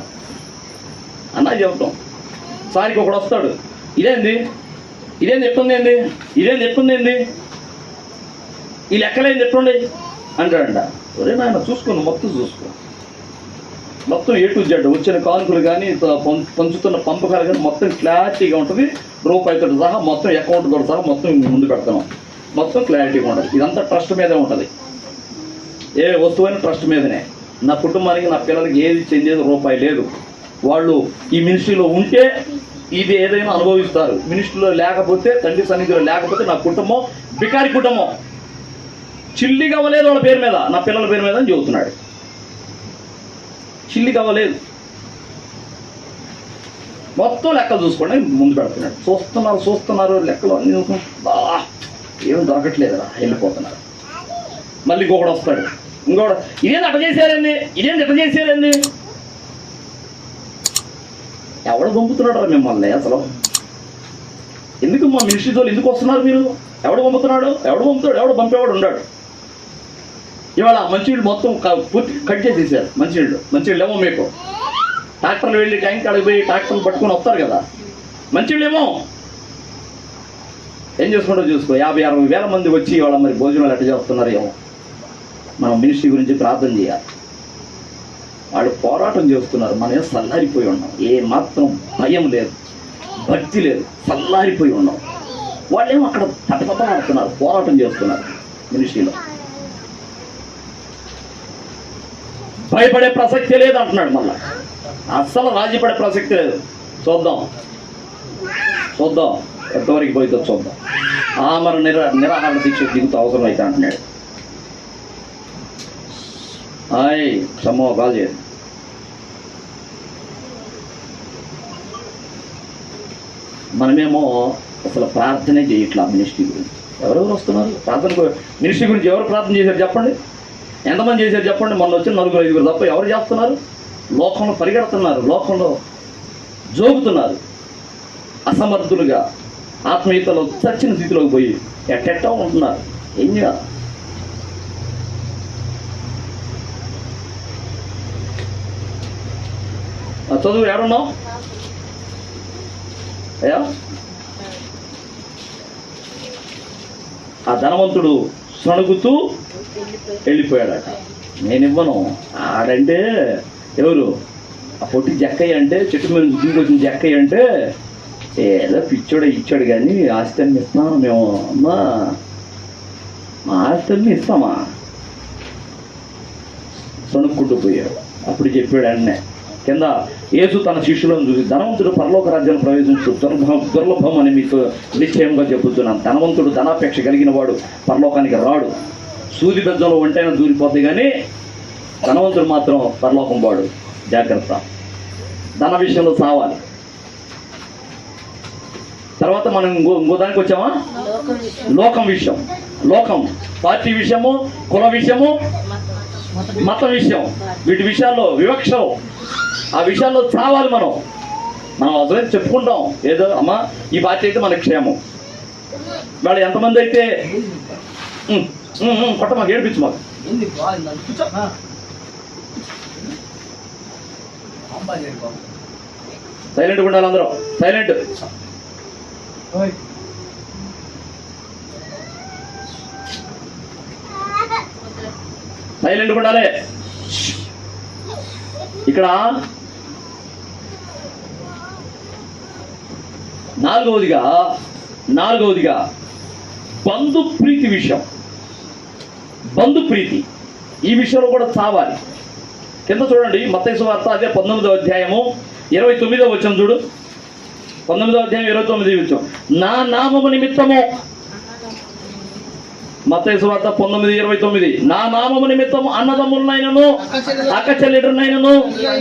అన్నా చెబుతాం. సారికి ఒకడు వస్తాడు, ఇదేంది చెప్తుంది ఏంది ఈ లెక్కలేం చెప్తుండే అంటాడంట. ఒరే నాయన చూసుకోండి, మొత్తం చూసుకో, మొత్తం A to Z వచ్చిన కానుకలు కానీ పంచుతున్న పంపకాలు కానీ మొత్తం క్లారిటీగా ఉంటుంది. రూపాయితో సహా మొత్తం అకౌంట్తో సహా మొత్తం ముందు పెడతాం, మొత్తం క్లారిటీగా ఉంటుంది. ఇదంతా ట్రస్ట్ మీదే ఉంటుంది. ఏ వస్తువైనా ట్రస్ట్ మీదనే. నా కుటుంబానికి నా పిల్లలకి ఏది చెందేది రూపాయి లేదు. వాళ్ళు ఈ మినిస్ట్రీలో ఉంటే ఇది ఏదైనా అనుభవిస్తారు. మినిస్ట్రీలో లేకపోతే, తండ్రి సన్నిధిలో లేకపోతే నా కుటుంబం బికారి కుటుంబం. చిల్లి కవ్వలేదు వాళ్ళ పేరు మీద, నా పిల్లల పేరు మీద అని చెబుతున్నాడు. చిల్లి కవ్వలేదు, మొత్తం లెక్కలు చూసుకోండి ముందు పెడుతున్నాడు. చూస్తున్నారు లెక్కలు అన్నీ ఏం దొరకట్లేదురా, వెళ్ళిపోతున్నారు. మళ్ళీ ఇంకొకడు వస్తాడు, ఇంకొకడు ఇదేంటి అట్ట చేశారండి. ఎవడు పంపుతున్నాడు రా మిమ్మల్ని? అసలు ఎందుకు మా మినిస్ట్రీతో ఎందుకు వస్తున్నారు మీరు? ఎవడు పంపుతున్నాడు? ఎవడు పంపేవాడు ఉన్నాడు. ఇవాళ మంచినీళ్ళు మొత్తం పూర్తి కట్ చేసేసారు. మంచినీళ్ళు ఏమో మీకు ట్రాక్టర్లు వెళ్ళి ట్యాంక్ కాడికి పోయి ట్రాక్టర్లు పట్టుకొని వస్తారు కదా, మంచినీళ్ళు ఏమో ఏం చేసుకుంటూ చూసుకో. 50-60 వేల మంది వచ్చి ఇవాళ మరి భోజనాలు ఎట్ట చేస్తున్నారు ఏమో. మనం మినిస్ట్రీ గురించి ప్రార్థన చేయాలి. వాళ్ళు పోరాటం చేస్తున్నారు, మనం సల్లారిపోయి ఉన్నాం. ఏ మాత్రం భయం లేదు, భక్తి లేదు, సల్లారిపోయి ఉన్నాం. వాళ్ళేమో అక్కడ తటపటలాడుతున్నారు, పోరాటం చేస్తున్నారు మినిస్ట్రీలో. భయపడే ప్రసక్తి లేదు అంటున్నాడు. మళ్ళా అస్సలు రాజీ పడే ప్రసక్తి లేదు. చూద్దాం ఎంతవరకు పోయితో చూద్దాం. మరి నిరాహార దీక్ష దిగుతూ అవసరం అయితే అంటున్నాడు. సమూహ కాల్ చేయదు. మనమేమో అసలు ప్రార్థనే చేయట్లా మినిస్ట్రీ గురించి. ఎవరెవరు వస్తున్నారు ప్రార్థన? మినిస్ట్రీ గురించి ఎవరు ప్రార్థన చేశారు చెప్పండి? ఎంతమంది చేశారు చెప్పండి? మొన్న వచ్చిన 4-5 తప్ప ఎవరు చేస్తున్నారు? లోకంలో పరిగెడుతున్నారు, లోకంలో జోగుతున్నారు, అసమర్థులుగా ఆత్మీయతలో చచ్చిన స్థితిలోకి పోయి ఎట్టెట్టా ఉంటున్నారు. ఏం చేయాలి? చదువు ఎవరున్నావు అయ్యా? ఆ ధనవంతుడు సణుగుతూ వెళ్ళిపోయాడట. నేనివ్వను ఆడంటే ఎవరు? ఆ పొట్టి జక్కయ్య అంటే, చెట్టు మీద దిగి వచ్చిన జక్కయ్య అంటే ఏదో పిచ్చోడే ఇచ్చాడు కానీ ఆస్తి అన్ని ఇస్తామా మేము? అమ్మా మా ఆస్తి అన్ని ఇస్తామా? సణుక్కుంటూ పోయాడు. అప్పుడు చెప్పాడు అన్నే కింద యేసు తన శిష్యులను చూసి, ధనవంతుడు పరలోక రాజ్యాన్ని ప్రవేశించు దుర్లభం అని మీకు నిశ్చయంగా చెబుతున్నాను. ధనవంతుడు ధనాపేక్ష కలిగిన వాడు పరలోకానికి రాడు. సూది బెజ్జంలో ఒంటైనా దూరిపోతే కానీ ధనవంతుడు మాత్రం పరలోకం వాడు. జాగ్రత్త, ధన విషయంలో సావాలి. తర్వాత మనం ఇంకో దానికి వచ్చామా? లోకం విషయం. లోకం పార్టీ విషయము, కుల విషయము, మత విషయం, వీటి విషయాల్లో వివక్షలు, ఆ విషయాల్లో చావాలి. మనం అసలే చెప్పుకుంటాం ఏదో అమ్మా ఈ పార్టీ అయితే మనకు క్షేమం. వాళ్ళు ఎంతమంది అయితే కొట్ట మాకు ఏడిపించు, మాకు సైలెంట్గా ఉండాలి అందరూ. సైలెంట్ సైలెంట్గా ఉండాలి. ఇక్కడ నాలుగవదిగా బంధుప్రీతి. ఈ విషయంలో కూడా చావాలి. కింద చూడండి, మత్తయి సువార్త అదే 19వ అధ్యాయము 29వ వచనం చూడు. 19వ అధ్యాయం 29వ వచనం. నా నామము నిమిత్తము, మత్తయి సువార్త 19:29, నా నామము నిమిత్తము అన్నదమ్ములనైనను అక్క చెల్లెడునైనను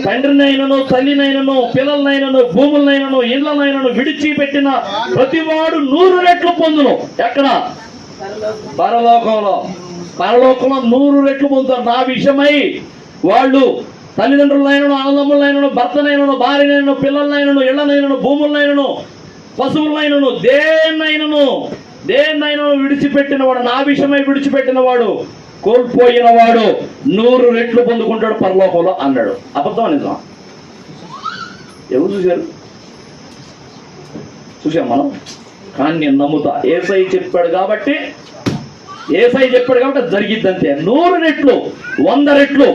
తండ్రినైనను తల్లినైనను పిల్లలనైనను భూములనైనను ఇళ్లనైనను విడిచిపెట్టిన ప్రతివాడు 100 రెట్లు పొందును. ఎక్కడ? పరలోకంలో. పరలోకంలో 100 రెట్లు పొందుతారు. నా విషయమై వాళ్ళు తల్లిదండ్రులనైనను అన్నదమ్ములనైనను భర్తనైనను భార్యనైనను పిల్లలనైనను ఇళ్లనైనను భూములనైనను పశువులనైనను దేన్నైనా విడిచిపెట్టిన వాడు, నా విషయమై విడిచిపెట్టిన వాడు, కోల్పోయిన వాడు 100 రెట్లు పొందుకుంటాడు పరలోకంలో అన్నాడు. అబద్ధం నిజం? ఎవరు చూశారు? చూసాం మనం. కానీ నేను నమ్ముతా, యేసయ్య చెప్పాడు కాబట్టి జరిగిద్దంతే. 100 రెట్లు 100 రెట్లు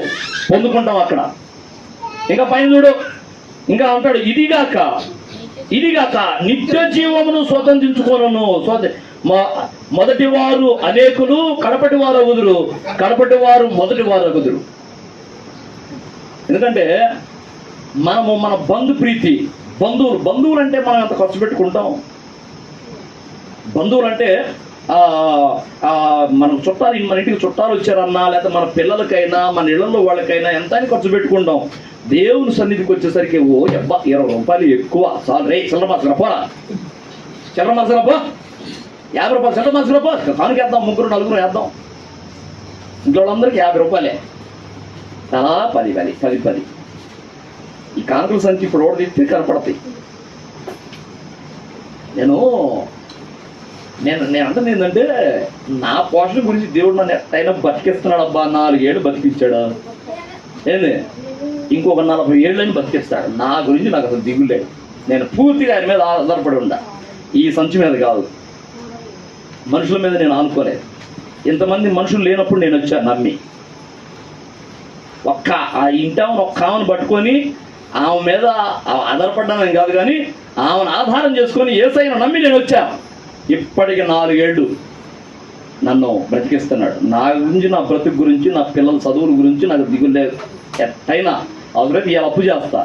పొందుకుంటాం అక్కడ. ఇంకా పైన చూడు, ఇంకా అంటాడు, ఇదిగాక నిత్య జీవమును స్వతంత్రించుకోను. మొదటి వారు అనేకులు, కడపటి వారు అగుదురు, కడపటి వారు మొదటి వారు అగుదురు. ఎందుకంటే మనము మన బంధుప్రీతి, బంధువులు అంటే మనం ఎంత ఖర్చు పెట్టుకుంటాం. బంధువులు అంటే మనం చుట్టాలు, మన ఇంటికి చుట్టాలు వచ్చారన్నా, లేకపోతే మన పిల్లలకైనా మన ఇళ్లలో వాళ్ళకైనా ఎంత అని ఖర్చు పెట్టుకుంటాం. దేవుని సన్నిధికి వచ్చేసరికి 20 రూపాయలు ఎక్కువ చాలు. రే చిల్లర మార్చుకురా పోరా, 50 రూపాయలు చిల్లర మార్చుకురా పో, కానుకేద్దాం, 3 4 వేద్దాం. ఇంట్లో వాళ్ళందరికీ 50 రూపాయలే, అలా 10. ఈ కానుకల సంచి ఇప్పుడు ఓడి తిప్పి కనపడతాయి. నేను అంటే ఏంటంటే, నా పోషణ గురించి దేవుడు నన్ను ఎట్టయినా బతికిస్తున్నాడు. అబ్బా, 4 ఏళ్ళు బతికించాడు, ఏంది ఇంకొక 40 ఏళ్ళని బతికిస్తాడు. నా గురించి నాకు అసలు దిగులేదు. నేను పూర్తిగా ఆయన మీద ఆధారపడి ఉండా. ఈ సంచి మీద కాదు, మనుషుల మీద నేను ఆనుకోలేదు. ఇంతమంది మనుషులు లేనప్పుడు నేను వచ్చాను నమ్మి. ఆ ఇంటామని ఒక్క ఆమెను పట్టుకొని ఆమె మీద ఆధారపడ్డానని కాదు, కానీ ఆమెను ఆధారం చేసుకొని యేసయ్యను నమ్మి నేను వచ్చాను. ఇప్పటికి 4 ఏళ్ళు నన్ను బ్రతికిస్తున్నాడు. నా గురించి, నా బ్రతుకు గురించి, నా పిల్లల చదువుల గురించి నాకు దిగులు లేదు. ఎట్టయినా అవసరం ఇవాళ అప్పు చేస్తా,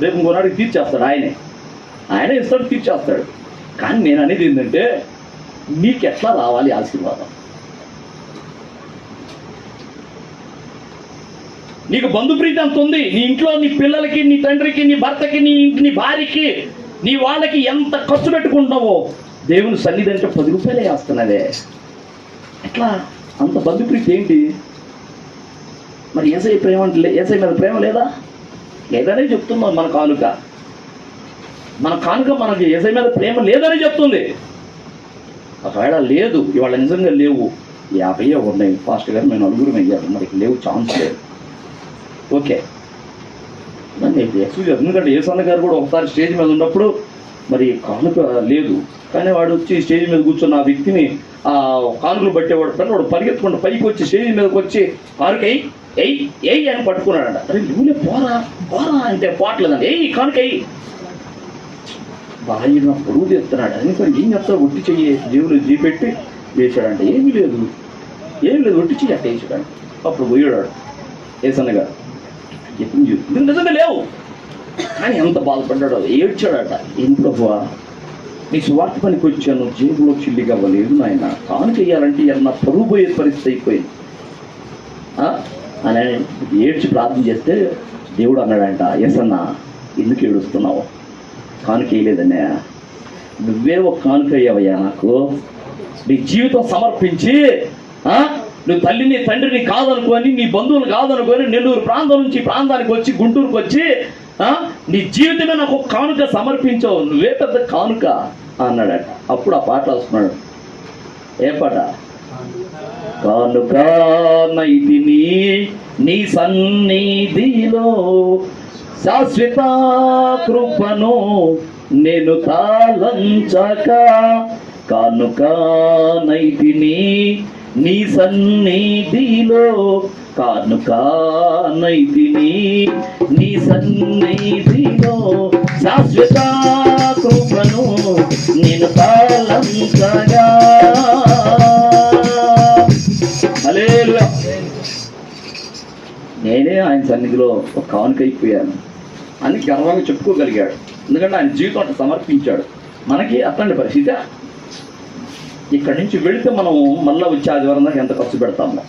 రేపు ఇంకోనాడికి తీర్చేస్తాడు. ఆయనే ఇస్తాడు, తీర్చేస్తాడు. కానీ నేను అనేది ఏంటంటే, నీకెట్లా రావాలి ఆశీర్వాదం? నీకు బంధుప్రీతి అంత ఉంది, నీ ఇంట్లో నీ పిల్లలకి, నీ తండ్రికి, నీ భర్తకి, నీ భార్యకి, నీ వాళ్ళకి ఎంత ఖర్చు పెట్టుకుంటున్నావో. దేవుని సన్నిధి అంటే 10 రూపాయలే వేస్తున్నదే. ఎట్లా అంత బంధుప్రీతి ఏంటి? మరి యేసయ్య ప్రేమ అంటే, యేసయ్య మీద ప్రేమ లేదనే చెప్తున్నాం. మన కానుక మనకి యేసయ్య మీద ప్రేమ లేదని చెప్తుంది. ఒకవేళ లేదు, ఇవాళ నిజంగా లేవు, 50 ఉన్నాయి ఫాస్ట్ గారు, మేము 9 అయ్యారు, మనకి లేవు, ఛాన్స్ లేదు. Okay, excuse. ఎందుకంటే యేసన్న గారు కూడా ఒకసారి స్టేజ్ మీద ఉన్నప్పుడు మరి కానుక లేదు, కానీ వాడు వచ్చి స్టేజ్ మీద కూర్చొని ఆ వ్యక్తిని కానుకలు పట్టేవాడు. పిల్లవాడు పరిగెత్తుకుంటూ పైకి వచ్చి స్టేజ్ మీదకి వచ్చి కానుక ఎయ్యి అని పట్టుకున్నాడంట. అరే నువ్వులే పోరా అంటే పోవట్లేదండి, కానుక బాగా నా పొరుగు తెస్తున్నాడు. అందుకని ఏం చేస్తావు, ఒట్టి చెయ్యి జీవులు జీపెట్టి వేసాడంట. ఏమీ లేదు, ఒట్టి చెయ్యి అట్ట వేసాడంట. అప్పుడు పోయాడు యేసన్న గారు. ఎప్పుడు నిజంగా లేవు, కానీ ఎంత బాధపడ్డాడో, ఏడ్చాడట. ఏం ప్రభువా, నీ స్వార్థ పనికి వచ్చాను, జేబులో చిల్లిగా అవ్వలేదు నాయన, కానుక వేయాలంటే నా పరుగు పోయే పరిస్థితి అయిపోయింది అని ఏడ్చి ప్రార్థన చేస్తే దేవుడు అన్నాడంట, యేసన్న ఎందుకు ఏడుస్తున్నావు, కానుక వేయలేదన్నయ్య, నువ్వే ఒక కానుక అయ్యావయ్యా నాకు. నీ జీవితం సమర్పించి నువ్వు తల్లిని తండ్రిని కాదనుకొని, నీ బంధువులు కాదనుకొని, నెల్లూరు ప్రాంతం నుంచి ప్రాంతానికి వచ్చి గుంటూరుకు వచ్చి నీ జీవితమే నాకు ఒక కానుక సమర్పించావు, నువ్వే పెద్ద కానుక అన్నాడట. అప్పుడు ఆ పాట రాస్తున్నాడు. ఏ పాట? కానుక నైతిని నీ సన్నిధిలో శాశ్వత కృపను నేను తాళంచక, కానుక నైతిని నీ సన్నిధిలో, కానుక నైతిని నీ సన్నిధిలో, శాశ్వత కృపను నేను తాళంచగా. హల్లెలూయా. నేనే ఆయన సన్నిధి సన్నిధిలో ఒక కానుకైపోయాను అని గర్వంగా చెప్పుకోగలిగాడు. ఎందుకంటే ఆయన జీవితం అట్లా సమర్పించాడు. మనకి అట్లాంటి పరిస్థితి. ఇక్కడి నుంచి వెళితే మనం మళ్ళీ వచ్చే ఆదివారం దాకా ఎంత ఖర్చు పెడతాము,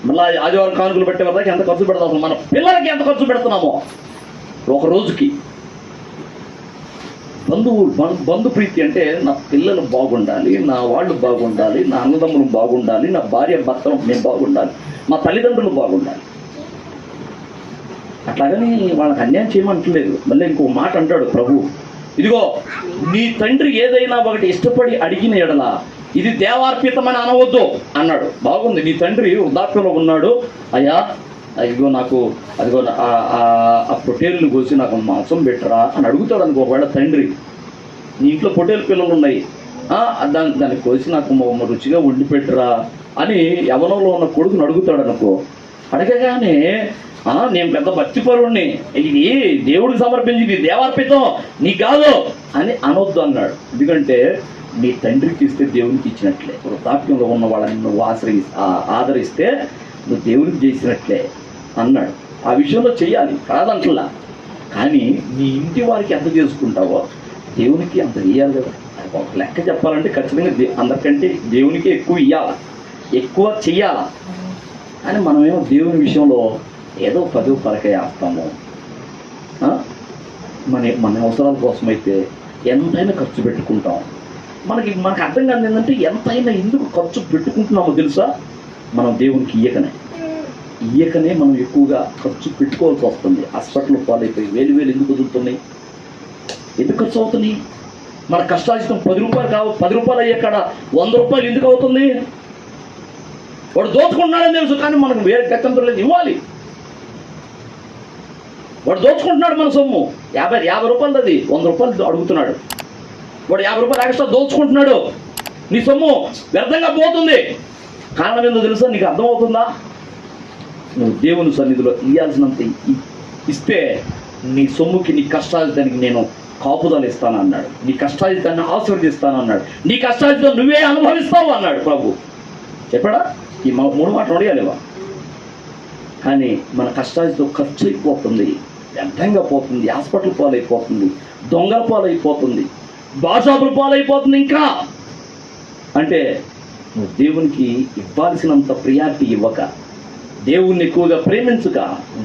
మళ్ళీ ఆదివారం కానుకలు పెట్టే వరకు ఎంత ఖర్చు పెడతాము, మన పిల్లలకి ఎంత ఖర్చు పెడుతున్నామో ఒక రోజుకి. బంధు ప్రీతి అంటే నా పిల్లలు బాగుండాలి, నా వాళ్ళు బాగుండాలి, నా అన్నదమ్ములు బాగుండాలి, నా భార్య భర్తలు నేను బాగుండాలి, మా తల్లిదండ్రులు బాగుండాలి. అట్లాగని వాళ్ళకి అన్యాయం చేయమంటలేదు. మళ్ళీ ఇంకో మాట అంటాడు ప్రభు, ఇదిగో నీ తండ్రి ఏదైనా ఒకటి ఇష్టపడి అడిగిన ఎడల ఇది దేవార్పితమని అనవద్దు అన్నాడు. బాగుంది, నీ తండ్రి వృద్ధాప్యంలో ఉన్నాడు, అయ్యా ఇదిగో నాకు అదిగో ఆ పొట్టేళ్ళు కోసి నాకు మాంసం పెట్టరా అని అడుగుతాడు అనుకో. ఒకవేళ తండ్రి, నీ ఇంట్లో పొట్టేలు పిల్లలు ఉన్నాయి, దాన్ని కోసి నాకు రుచిగా వండి పెట్టరా అని యవనంలో ఉన్న కొడుకుని అడుగుతాడు అనుకో. అడగగానే నేను పెద్ద భక్తిపరుణ్ణి, ఇది దేవుడికి సమర్పించింది, దేవార్పితం, నీకు కాదు అని అనొద్దు అన్నాడు. ఎందుకంటే నీ తండ్రికి ఇస్తే దేవునికి ఇచ్చినట్లే, వృద్ధాప్యంలో ఉన్న వాళ్ళని నువ్వు ఆదరిస్తే నువ్వు దేవునికి చేసినట్లే అన్నాడు. ఆ విషయంలో చెయ్యాలి కాదంటలా, కానీ నీ ఇంటి వారికి ఎంత చేసుకుంటావో దేవునికి అంత ఇయ్యాలి కదా. ఒక లెక్క చెప్పాలంటే ఖచ్చితంగా అందరికంటే దేవునికి ఎక్కువ ఇవ్వాలి, ఎక్కువ చెయ్యాలి. అని మనమేమో దేవుని విషయంలో ఏదో 10 పరకే వేస్తాము. మన అవసరాల కోసమైతే ఎంతైనా ఖర్చు పెట్టుకుంటాం. మనకి అర్థం కాదు ఏంటంటే ఎంతైనా ఎందుకు ఖర్చు పెట్టుకుంటున్నామో తెలుసా? మనం దేవునికి ఇయ్యకనే మనం ఎక్కువగా ఖర్చు పెట్టుకోవాల్సి వస్తుంది. హాస్పిటల్ పాలైపోయి వేలు ఎందుకు వదులుతున్నాయి, ఎందుకు ఖర్చు అవుతున్నాయి? మన కష్టాజితం 10 రూపాయలు కావు, 10 రూపాయలు అయ్యే కాడ 100 రూపాయలు ఎందుకు అవుతుంది? వాడు దోచుకుంటున్నాడని తెలుసు, కానీ మనకు వేరే గతంతో లేదు, ఇవ్వాలి. వాడు దోచుకుంటున్నాడు మన సొమ్ము, 50 రూపాయలు, అది 100 రూపాయలు అడుగుతున్నాడు. వాడు 50 రూపాయలు ఎక్స్ట్రా దోచుకుంటున్నాడు, నీ సొమ్ము వ్యర్థంగా పోతుంది. కారణం ఏందో తెలుసా? నీకు అర్థమవుతుందా? నువ్వు దేవుని సన్నిధిలో ఇవ్వాల్సినంత ఇస్తే నీ సొమ్ముకి, నీ కష్టాజితానికి నేను కాపుదలు ఇస్తాను అన్నాడు, నీ కష్టాజితాన్ని ఆశీర్వదిస్తాను అన్నాడు, నీ కష్టాజితం నువ్వే అనుభవిస్తావు అన్నాడు ప్రభు. చెప్పాడా? ఈ 3 మాటలు అడిగాలేవా? కానీ మన కష్టాజితం ఖర్చు అయిపోతుంది, వ్యర్థంగా పోతుంది, హాస్పిటల్ పాలైపోతుంది, దొంగల పాలైపోతుంది, బాషాపుల పాలైపోతుంది. ఇంకా అంటే నువ్వు దేవునికి ఇవ్వాల్సినంత ప్రియారిటీ ఇవ్వక, దేవుణ్ణి ఎక్కువగా ప్రేమించుక,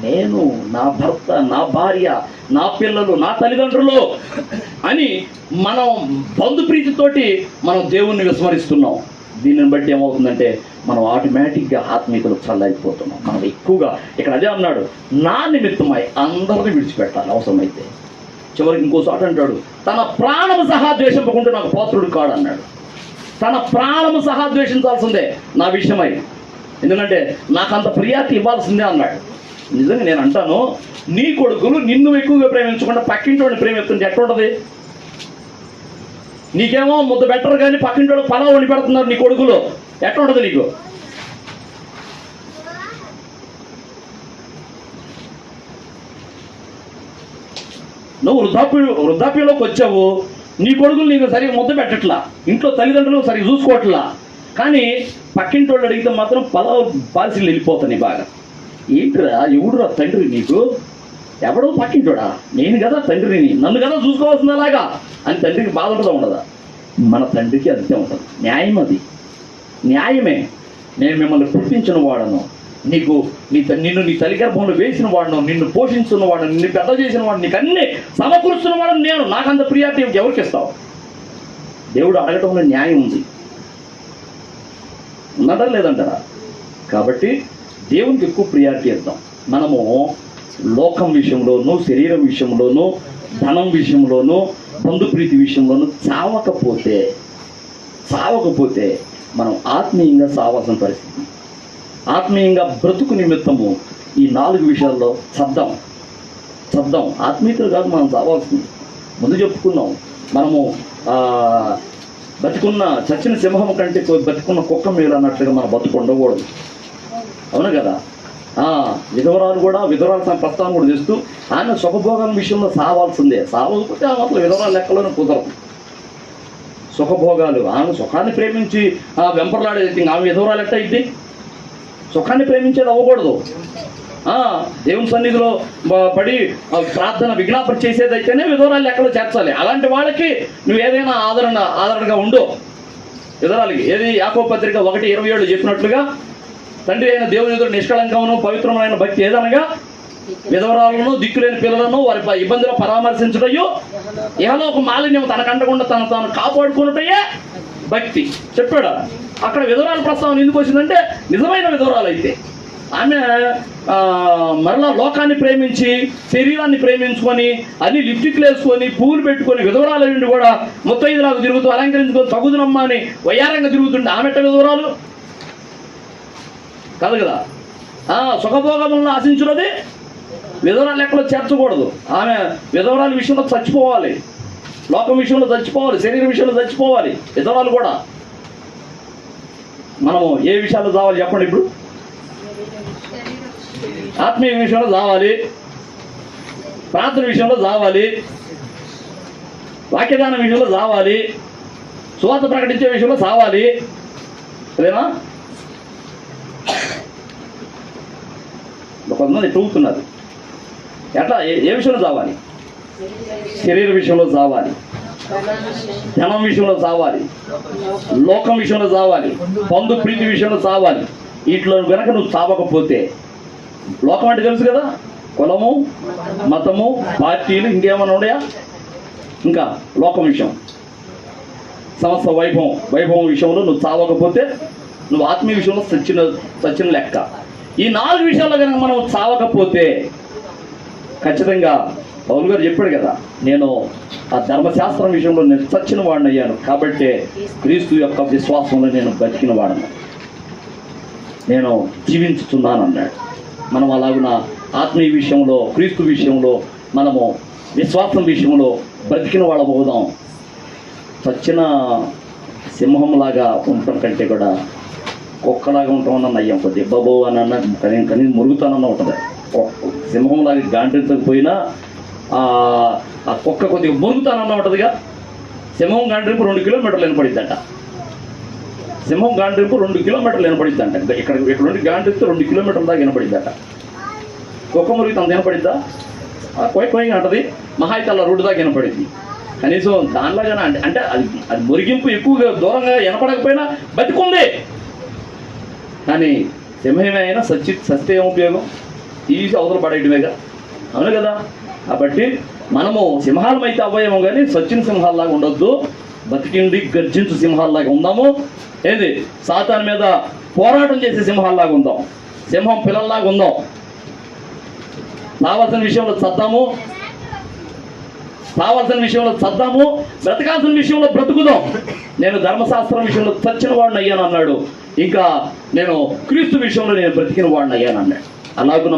నేను, నా భర్త, నా భార్య, నా పిల్లలు, నా తల్లిదండ్రులు అని మనం బంధుప్రీతితోటి మనం దేవుణ్ణి విస్మరిస్తున్నాం. దీనిని బట్టి ఏమవుతుందంటే మనం ఆటోమేటిక్గా ఆత్మీయతలు చల్లైపోతున్నాం. మనం ఎక్కువగా ఇక్కడ అదే అన్నాడు, నా నిమిత్తమై అందరిని విడిచిపెట్టాలి అవసరమైతే. చివరికి ఇంకో చోట అంటాడు, తన ప్రాణము సహా ద్వేషింపకుంటే నాకు పాత్రుడు కాడు అన్నాడు. తన ప్రాణము సహా ద్వేషించాల్సిందే నా విషయమై, ఎందుకంటే నాకు అంత ప్రియారిటీ ఇవ్వాల్సిందే అన్నాడు. నిజంగా నేను అంటాను, నీ కొడుకులు నిన్ను ఎక్కువగా ప్రేమించకుండా పక్కింటి వాడిని ప్రేమిస్తుంటే ఎట్లుంటుంది? నీకేమో ముద్ద బెటర్ కానీ పక్కింటి వాడు పలావ్ వండి పెడుతున్నారు నీ కొడుకులు, ఎట్లా ఉంటుంది నీకు? నువ్వు వృద్ధాప్యంలోకి వచ్చావు, నీ కొడుకులు నీకు సరిగా ముద్ద పెట్టట్లా, ఇంట్లో తల్లిదండ్రులు సరిగా చూసుకోవట్లా, కానీ పక్కింటి వాళ్ళు అడిగితే మాత్రం పలావ్ పాలసీలు వెళ్ళిపోతాయి బాగా. ఏంటిరా, ఎవడురా తండ్రి నీకు? ఎవడో పక్కింటోడా? నేను కదా తండ్రిని, నన్ను కదా చూసుకోవాల్సింది అలాగా అని తండ్రికి బాధ ఉంటుందా ఉండదా? మన తండ్రికి అంతే ఉంటుంది. న్యాయం, అది న్యాయమే. నేను మిమ్మల్ని పుట్టించిన వాడను, నిన్ను నీ తల్లి గర్భంలో వేసిన వాడను, నిన్ను పోషించున్న వాడను, నిన్ను పెద్ద చేసిన వాడు, నీకు అన్నీ సమకూరుస్తున్న వాడను నేను. నాకంత ప్రియారిటీ ఎవరికి ఇస్తావు? దేవుడు అడగటంలో న్యాయం ఉంది, ఉన్నదా లేదంటారా? కాబట్టి దేవునికి ఎక్కువ ప్రియారిటీ ఇద్దాం. మనము లోకం విషయంలోనూ, శరీరం విషయంలోనూ, ధనం విషయంలోనూ, బంధుప్రీతి విషయంలోనూ చావకపోతే మనం ఆత్మీయంగా చావాల్సిన పరిస్థితి. ఆత్మీయంగా బ్రతుకు నిమిత్తము ఈ 4 విషయాల్లో చద్దాం. ఆత్మీయతలు కాదు మనం చావాల్సింది. ముందు చెప్పుకున్నాం, మనము చచ్చిన సింహం కంటే బతుకున్న కుక్క మేలు అన్నట్లుగా మన బతుకు ఉండకూడదు. అవును కదా? విధవరాలు కూడా, విధవరాల ప్రస్తావన కూడా చేస్తూ ఆమె సుఖభోగం విషయంలో సావాల్సిందే. సావకపోతే ఆమె అసలు విధవరాల లెక్కలోనే కుదరదు. సుఖభోగాలు, ఆమె సుఖాన్ని ప్రేమించి వెంపర్లాడేది ఆమె విధవరాలు ఎట్ట అయింది? సుఖాన్ని ప్రేమించేది అవ్వకూడదు. దేవుని సన్నిధిలో పడి ప్రార్థన విజ్ఞాపన చేసేదైతేనే విధవరాలు ఎక్కడో చేర్చాలి. అలాంటి వాళ్ళకి నువ్వు ఏదైనా ఆదరణగా ఉండు. విధవరాలకి ఏది యాకోబు పత్రిక 1:27 చెప్పినట్లుగా, తండ్రి అయిన దేవుని ఎదురు నిష్కళంకమును పవిత్రమైన భక్తి ఏదనగా విధవరాలను దిక్కులేని పిల్లలను వారి ఇబ్బందులు పరామర్శించుటయు ఇహలోక మాలిన్యం తనకంటకుండా తాను కాపాడుకున్నటయే భక్తి చెప్పాడు. అక్కడ విధవరాల ప్రస్తావన ఎందుకు వచ్చిందంటే, నిజమైన విధవరాలు అయితే ఆమె మరలా లోకాన్ని ప్రేమించి శరీరాన్ని ప్రేమించుకొని అన్ని లిప్టిక్లు వేసుకొని పూలు పెట్టుకొని విధవరాల నుండి కూడా ముత్తైదులాగా తిరుగుతూ అలంకరించుకొని తగుదునమ్మ అని వయ్యారంగా తిరుగుతుంటే ఆమెట విధవరాలు కాదు కదా. సుఖభోగములను ఆశించున్నది విధవరాలు లెక్కలో చేర్చకూడదు. ఆమె విధవరాల విషయంలో చచ్చిపోవాలి, లోకం విషయంలో చచ్చిపోవాలి, శరీరం విషయంలో చచ్చిపోవాలి. విధవరాలు కూడా మనము ఏ విషయాల్లో చావాలి చెప్పండి. ఇప్పుడు ఆత్మీయ విషయంలో చావాలి, ప్రార్థన విషయంలో చావాలి, వాక్యదానం విషయంలో చావాలి, సువార్త ప్రకటించే విషయంలో చావాలి. అదేనా? కొంతమంది తూగుతున్నారు. ఎట్లా ఏ విషయంలో చావాలి? శరీర విషయంలో చావాలి, ధనం విషయంలో చావాలి, లోకం విషయంలో చావాలి, బంధు ప్రీతి విషయంలో చావాలి. వీటిలో కనుక నువ్వు చావకపోతే, లోకం అంటే తెలుసు కదా, కులము, మతము, పార్టీలు, ఇంకేమైనా ఉన్నాయా? ఇంకా లోకం విషయం, సమస్త వైభవం విషయంలో నువ్వు చావకపోతే నువ్వు ఆత్మీయ విషయంలో సచిన లెక్క. ఈ 4 విషయాల్లో కనుక మనం చావకపోతే ఖచ్చితంగా పౌలు గారు చెప్పాడు కదా, నేను ఆ ధర్మశాస్త్రం విషయంలో నేను చచ్చిన వాడిని అయ్యాను, కాబట్టి క్రీస్తు యొక్క విశ్వాసంలో నేను బతికిన వాడను, నేను జీవించుతున్నాను అన్నాడు. మనం అలాగున ఆత్మీయ విషయంలో, క్రీస్తు విషయంలో, మనము విశ్వాసం విషయంలో బ్రతికిన వాళ్ళం అవుదాం. చచ్చిన సింహంలాగా ఉండటం కంటే కూడా కుక్కలాగా ఉంటామన్న అయ్యాం. కొద్దిగా బాబో అని అన్న కనీసం మురుగుతానన్న ఉంటుంది. సింహంలాగా గాండ్రించకపోయినా ఆ కుక్క కొద్దిగా మురుగుతానన్న ఉంటుందిగా. సింహం గాండ్రింపు 2 కిలోమీటర్లు వినపడిద్దంట. సింహం గాండ్రింపు 2 కిలోమీటర్లు వినపడిద్దంట. ఇక్కడ నుండి గాండ్రిస్తే 2 కిలోమీటర్ల దాకా వినపడిద్దంట. కుక్క మురిగి తను వినపడిద్దా? కొయ్యి అంటది. మహా అయితే అలా రోడ్డు దాకా వినపడింది. కనీసం దానిలాగానే అంటే అది మురిగింపు ఎక్కువగా దూరంగా వినపడకపోయినా బతికుంది. కానీ సింహమే అయినా సస్తే ఏం ఉపయోగం? తీసి అవతల పడేయటమేగా, అవును కదా. కాబట్టి మనము సింహాలం అయితే అవ్వయేమో కానీ సచ్చిన సింహాల్లాగా ఉండొద్దు. బతికిండి గర్జించు సింహాల్లాగా ఉందాము. ఏది సాతాను మీద పోరాటం చేసే సింహాల్లాగా ఉందాం, సింహం పిల్లల్లాగా ఉందాం. కావాల్సిన విషయంలో చద్దాము, బ్రతకాల్సిన విషయంలో బ్రతుకుదాం. నేను ధర్మశాస్త్రం విషయంలో చచ్చిన వాడిని అయ్యాను అన్నాడు. ఇంకా నేను క్రీస్తు విషయంలో నేను బ్రతికిన వాడిని అయ్యాను అన్నాడు. అలాగున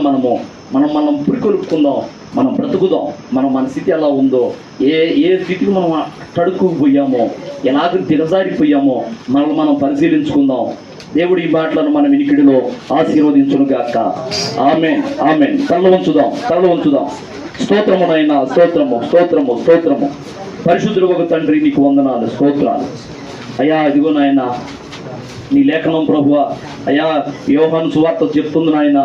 మనం పురికొలుపుకుందాం, మనం బ్రతుకుదాం. మన స్థితి ఎలా ఉందో, ఏ స్థితికి మనం తడుక్కుపోయామో, ఎలాగ దిగజారిపోయామో మనం పరిశీలించుకుందాం. దేవుడి ఈ మాటలను మన వినికిడిలో ఆశీర్వదించును గాక. ఆమేన్, ఆమేన్. తలలు ఉంచుదాం. స్తోత్రము నాయనా, స్తోత్రము. పరిశుద్ధుడు ఒక తండ్రి, నీకు వందనాలు, స్తోత్రాలు అయ్యా. ఇదిగో నాయన నీ లేఖనం ప్రభువా, అయ్యా యోహాను సువార్త చెప్తుంది నాయన.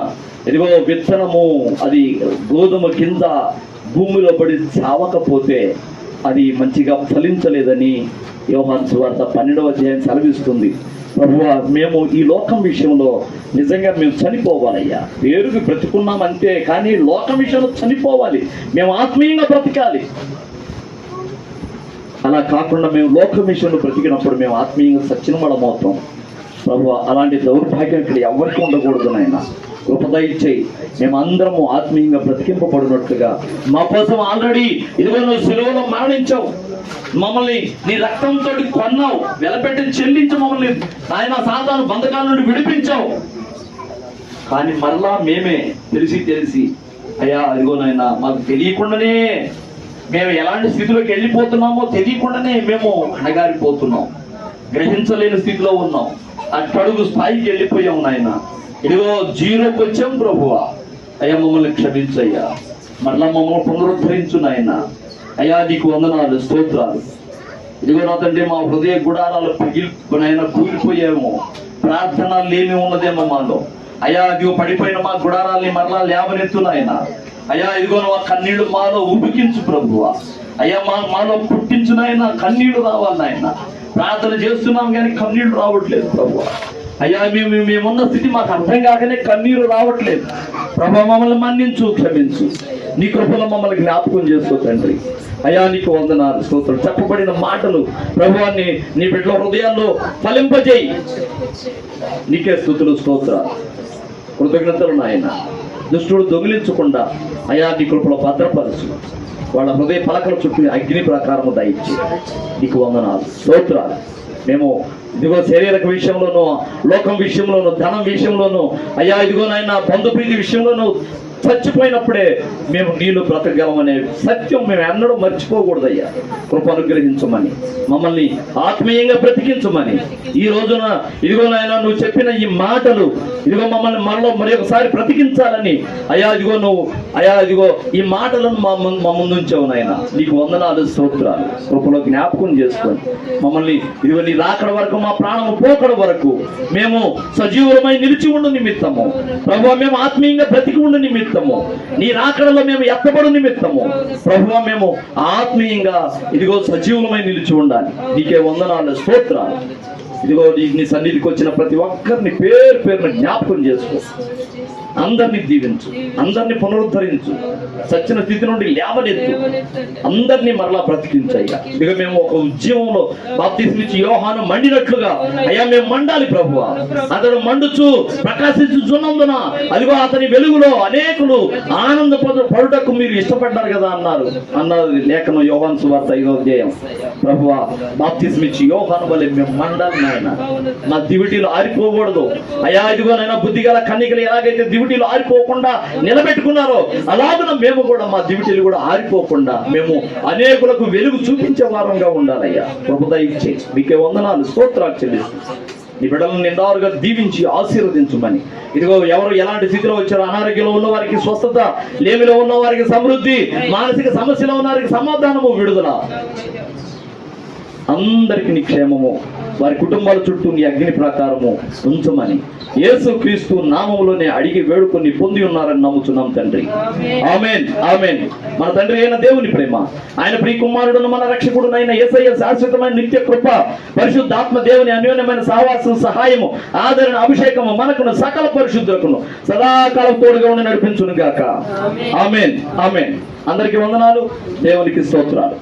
ఇదిగో విత్తనము అది గోధుమ కింద భూమిలో పడి చావకపోతే అది మంచిగా ఫలించలేదని యోహాను సువార్త 12వ అధ్యాయం సెలవిస్తుంది. ప్రభువా, మేము ఈ లోకం విషయంలో నిజంగా మేము చనిపోవాలయ్యా. పేరుకి బ్రతుకున్నాం అంతే, కానీ లోకం విషయంలో చనిపోవాలి. మేము ఆత్మీయంగా బ్రతకాలి. అలా కాకుండా మేము లోకం విషయంలో బ్రతికినప్పుడు మేము ఆత్మీయంగా సచ్చిన వాళ్ళం అవుతాం. ప్రభువా, అలాంటి దౌర్భాగ్యం ఇక్కడ ఎవరికి ఉండకూడదు నాయన. కృపదయచేయి. మేమందరము ఆత్మీయంగా బ్రతికింపబడినట్లుగా మా కోసం ఆల్రెడీ ఇదిగో నువ్వు సిలువలో మరణించావు, మమ్మల్ని నీ రక్తంతో కొన్నావు, వెలపెట్టి చెల్లించి మమ్మల్ని ఆయన సాతాను బంధకాల నుండి విడిపించావు. కానీ మరలా మేమే తెలిసి అయ్యా అదిగో నాయన మాకు తెలియకుండానే మేము ఎలాంటి స్థితిలోకి వెళ్ళిపోతున్నామో తెలియకుండానే మేము అణగారిపోతున్నాం, గ్రహించలేని స్థితిలో ఉన్నాం, అట్టడుగు స్థాయికి వెళ్ళిపోయాం నాయన. ఇదిగో 0కి వచ్చాం ప్రభువా. అయ్యా మమ్మల్ని క్షమించయ్యా, మరలా మమ్మల్ని పునరుద్ధరించు నాయన. అయ్యా నీకు వందనాలు, స్తోత్రాలు. ఇదిగో నా తండ్రి, మా హృదయ గుడారాలు కూలిపోయామో, ప్రార్థన లేమి ఉన్నదేమో మాలో. అయ్యా ఇదిగో పడిపోయిన మా గుడారాల్ని మరలా లేవనెత్తునాయన. అయ్యా ఇదిగో ఆ కన్నీళ్లు మాలో ఉబికించు ప్రభువా. అయ్యా మాలో పుట్టించు నాయన, కన్నీళ్లు రావాలి నాయన. ప్రార్థన చేస్తున్నాం కానీ కన్నీళ్లు రావట్లేదు ప్రభువా. అయ్యా మేమున్న స్థితి మాకు అర్థం కాకనే కన్నీరు రావట్లేదు ప్రభు. మమ్మల్ని మన్నించు, క్షమించు. నీ కృపలో మమ్మల్ని జ్ఞాపకం చేసుకో తండ్రి. అయ్యా నీకు వందనాలు, స్తోత్రం. చెప్పబడిన మాటలు ప్రభువాన్ని నీ బిడ్డల హృదయాల్లో ఫలింపజేయి. నీకే స్తుతులు, స్తోత్రాలు, కృతజ్ఞతలు నాయన. దుష్టుడు దొంగిలించకుండా అయ్యా నీ కృపలో భద్రపరచు. వాళ్ళ హృదయ పలకల చుట్టూ అగ్ని ప్రకారము దయచి నీకు వందనాలు, స్తోత్రాలు. మేము ఇదిగో శరీరక విషయంలోనూ, లోకం విషయంలోనూ, ధనం విషయంలోనూ, అయ్యా ఇదిగో నాయన బంధుప్రీతి విషయంలోనూ చచ్చిపోయినప్పుడే మేము నీళ్ళు బ్రతకగలమనే సత్యం మేము ఎన్నడూ మర్చిపోకూడదయ్యా. కృప అనుగ్రహించమని, మమ్మల్ని ఆత్మీయంగా బ్రతికించమని ఈ రోజున ఇదిగో నాయన నువ్వు చెప్పిన ఈ మాటలు ఇదిగో మమ్మల్ని మనలో మరి ఒకసారి బ్రతికించాలని అయ్యా ఇదిగో నువ్వు అయ్యా ఇదిగో ఈ మాటలను మా ముందుంచావు నాయన. నీకు వందనాలు, స్తోత్రాలు. కృపలో జ్ఞాపకం చేసుకొని మమ్మల్ని ఇదిగో నీ రాకడ వరకు, మా ప్రాణము పోకడ వరకు మేము సజీవులమై నిలిచి ఉండు నిమిత్తము ప్రభువా, మేము ఆత్మీయంగా బ్రతికి ఉండు నిమిత్తము, నీ రాకడలో మేము ఎత్తబడు నిమిత్తము ప్రభువా, మేము ఆత్మీయంగా ఇదిగో సజీవులమై నిలిచి ఉండాలి. నీకే వందనాలు, స్తోత్రాలు. ఇదిగో నీ సన్నిధికి వచ్చిన ప్రతి ఒక్కరిని పేరు పేరున జ్ఞాపకం చేసుకో. అందరినీ దీవించు, అందరినీ పునరుద్ధరించు, సచ్చిన స్థితి నుండి లేవనెత్తు, అందరినీ మరలా బ్రతికించయ్యా. ఇక మేము ఒక ఉద్యమంలో బాప్తిస్మిచ్చి యోహాను మండినట్లుగా అయ్యా మేము మండాలి ప్రభువా. అతడు మండుచు ప్రకాశించుచున్నందున అదిగో అతని వెలుగులో అనేకులు ఆనంద పడుటకు మీరు ఇష్టపడ్డారు కదా అన్నది లేఖనం యోహాను సువార్త 5వ అధ్యాయం. ప్రభువా, బాప్తిస్మిచ్చి యోహాను వలె మేము మండాలి నాయన. మా దివిటీలు ఆరిపోకూడదు అయ్యా. ఇదిగోనైనా బుద్ధిగల కన్నికలు ఎలాగైతే దివిటీలు ఆరిపోకుండా నిలబెట్టుకున్నారో అలాగున మేము కూడా మా దివిటీలు కూడా ఆరిపోకుండా మేము అనేకులకు వెలుగు చూపించే వారంగా ఉండాలయ్యా. ప్రభు దయచేసి మీకే వందనాలు, స్తోత్రాలు చెల్లిస్తున్నాం. నీ బిడ్డలను నిండారుగా దీవించి ఆశీర్వదించమని. ఇదిగో ఎవరు ఎలాంటి స్థితిలో వచ్చారో, అనారోగ్యంలో ఉన్న వారికి స్వస్థత, లేమిలో ఉన్న వారికి సమృద్ధి, మానసిక సమస్యలో ఉన్న వారికి సమాధానము, విడుదల, అందరికి నీ క్షేమము, వారి కుటుంబాల చుట్టూ నీ అగ్ని ప్రకారము ఉంచమని యేసు క్రీస్తు నామములోనే అడిగి వేడుకొని పొంది ఉన్నారని నమ్ముచున్నాం తండ్రి. ఆమేన్, ఆమేన్. మన తండ్రి అయిన దేవుని ప్రేమ, ఆయన ప్రియ కుమారుడును మన రక్షకుడునైన యేసయ్య శాశ్వతమైన నిత్య కృప, పరిశుద్ధాత్మ దేవుని అన్యోన్యమైన సహవాసం, సహాయము, ఆదరణ, అభిషేకము మనకును సకల పరిశుద్ధులకును సదాకాలం తోడుగా ఉండి నడిపించును గాక. ఆమేన్, ఆమేన్. అందరికీ వందనాలు, దేవునికి స్తోత్రాలు.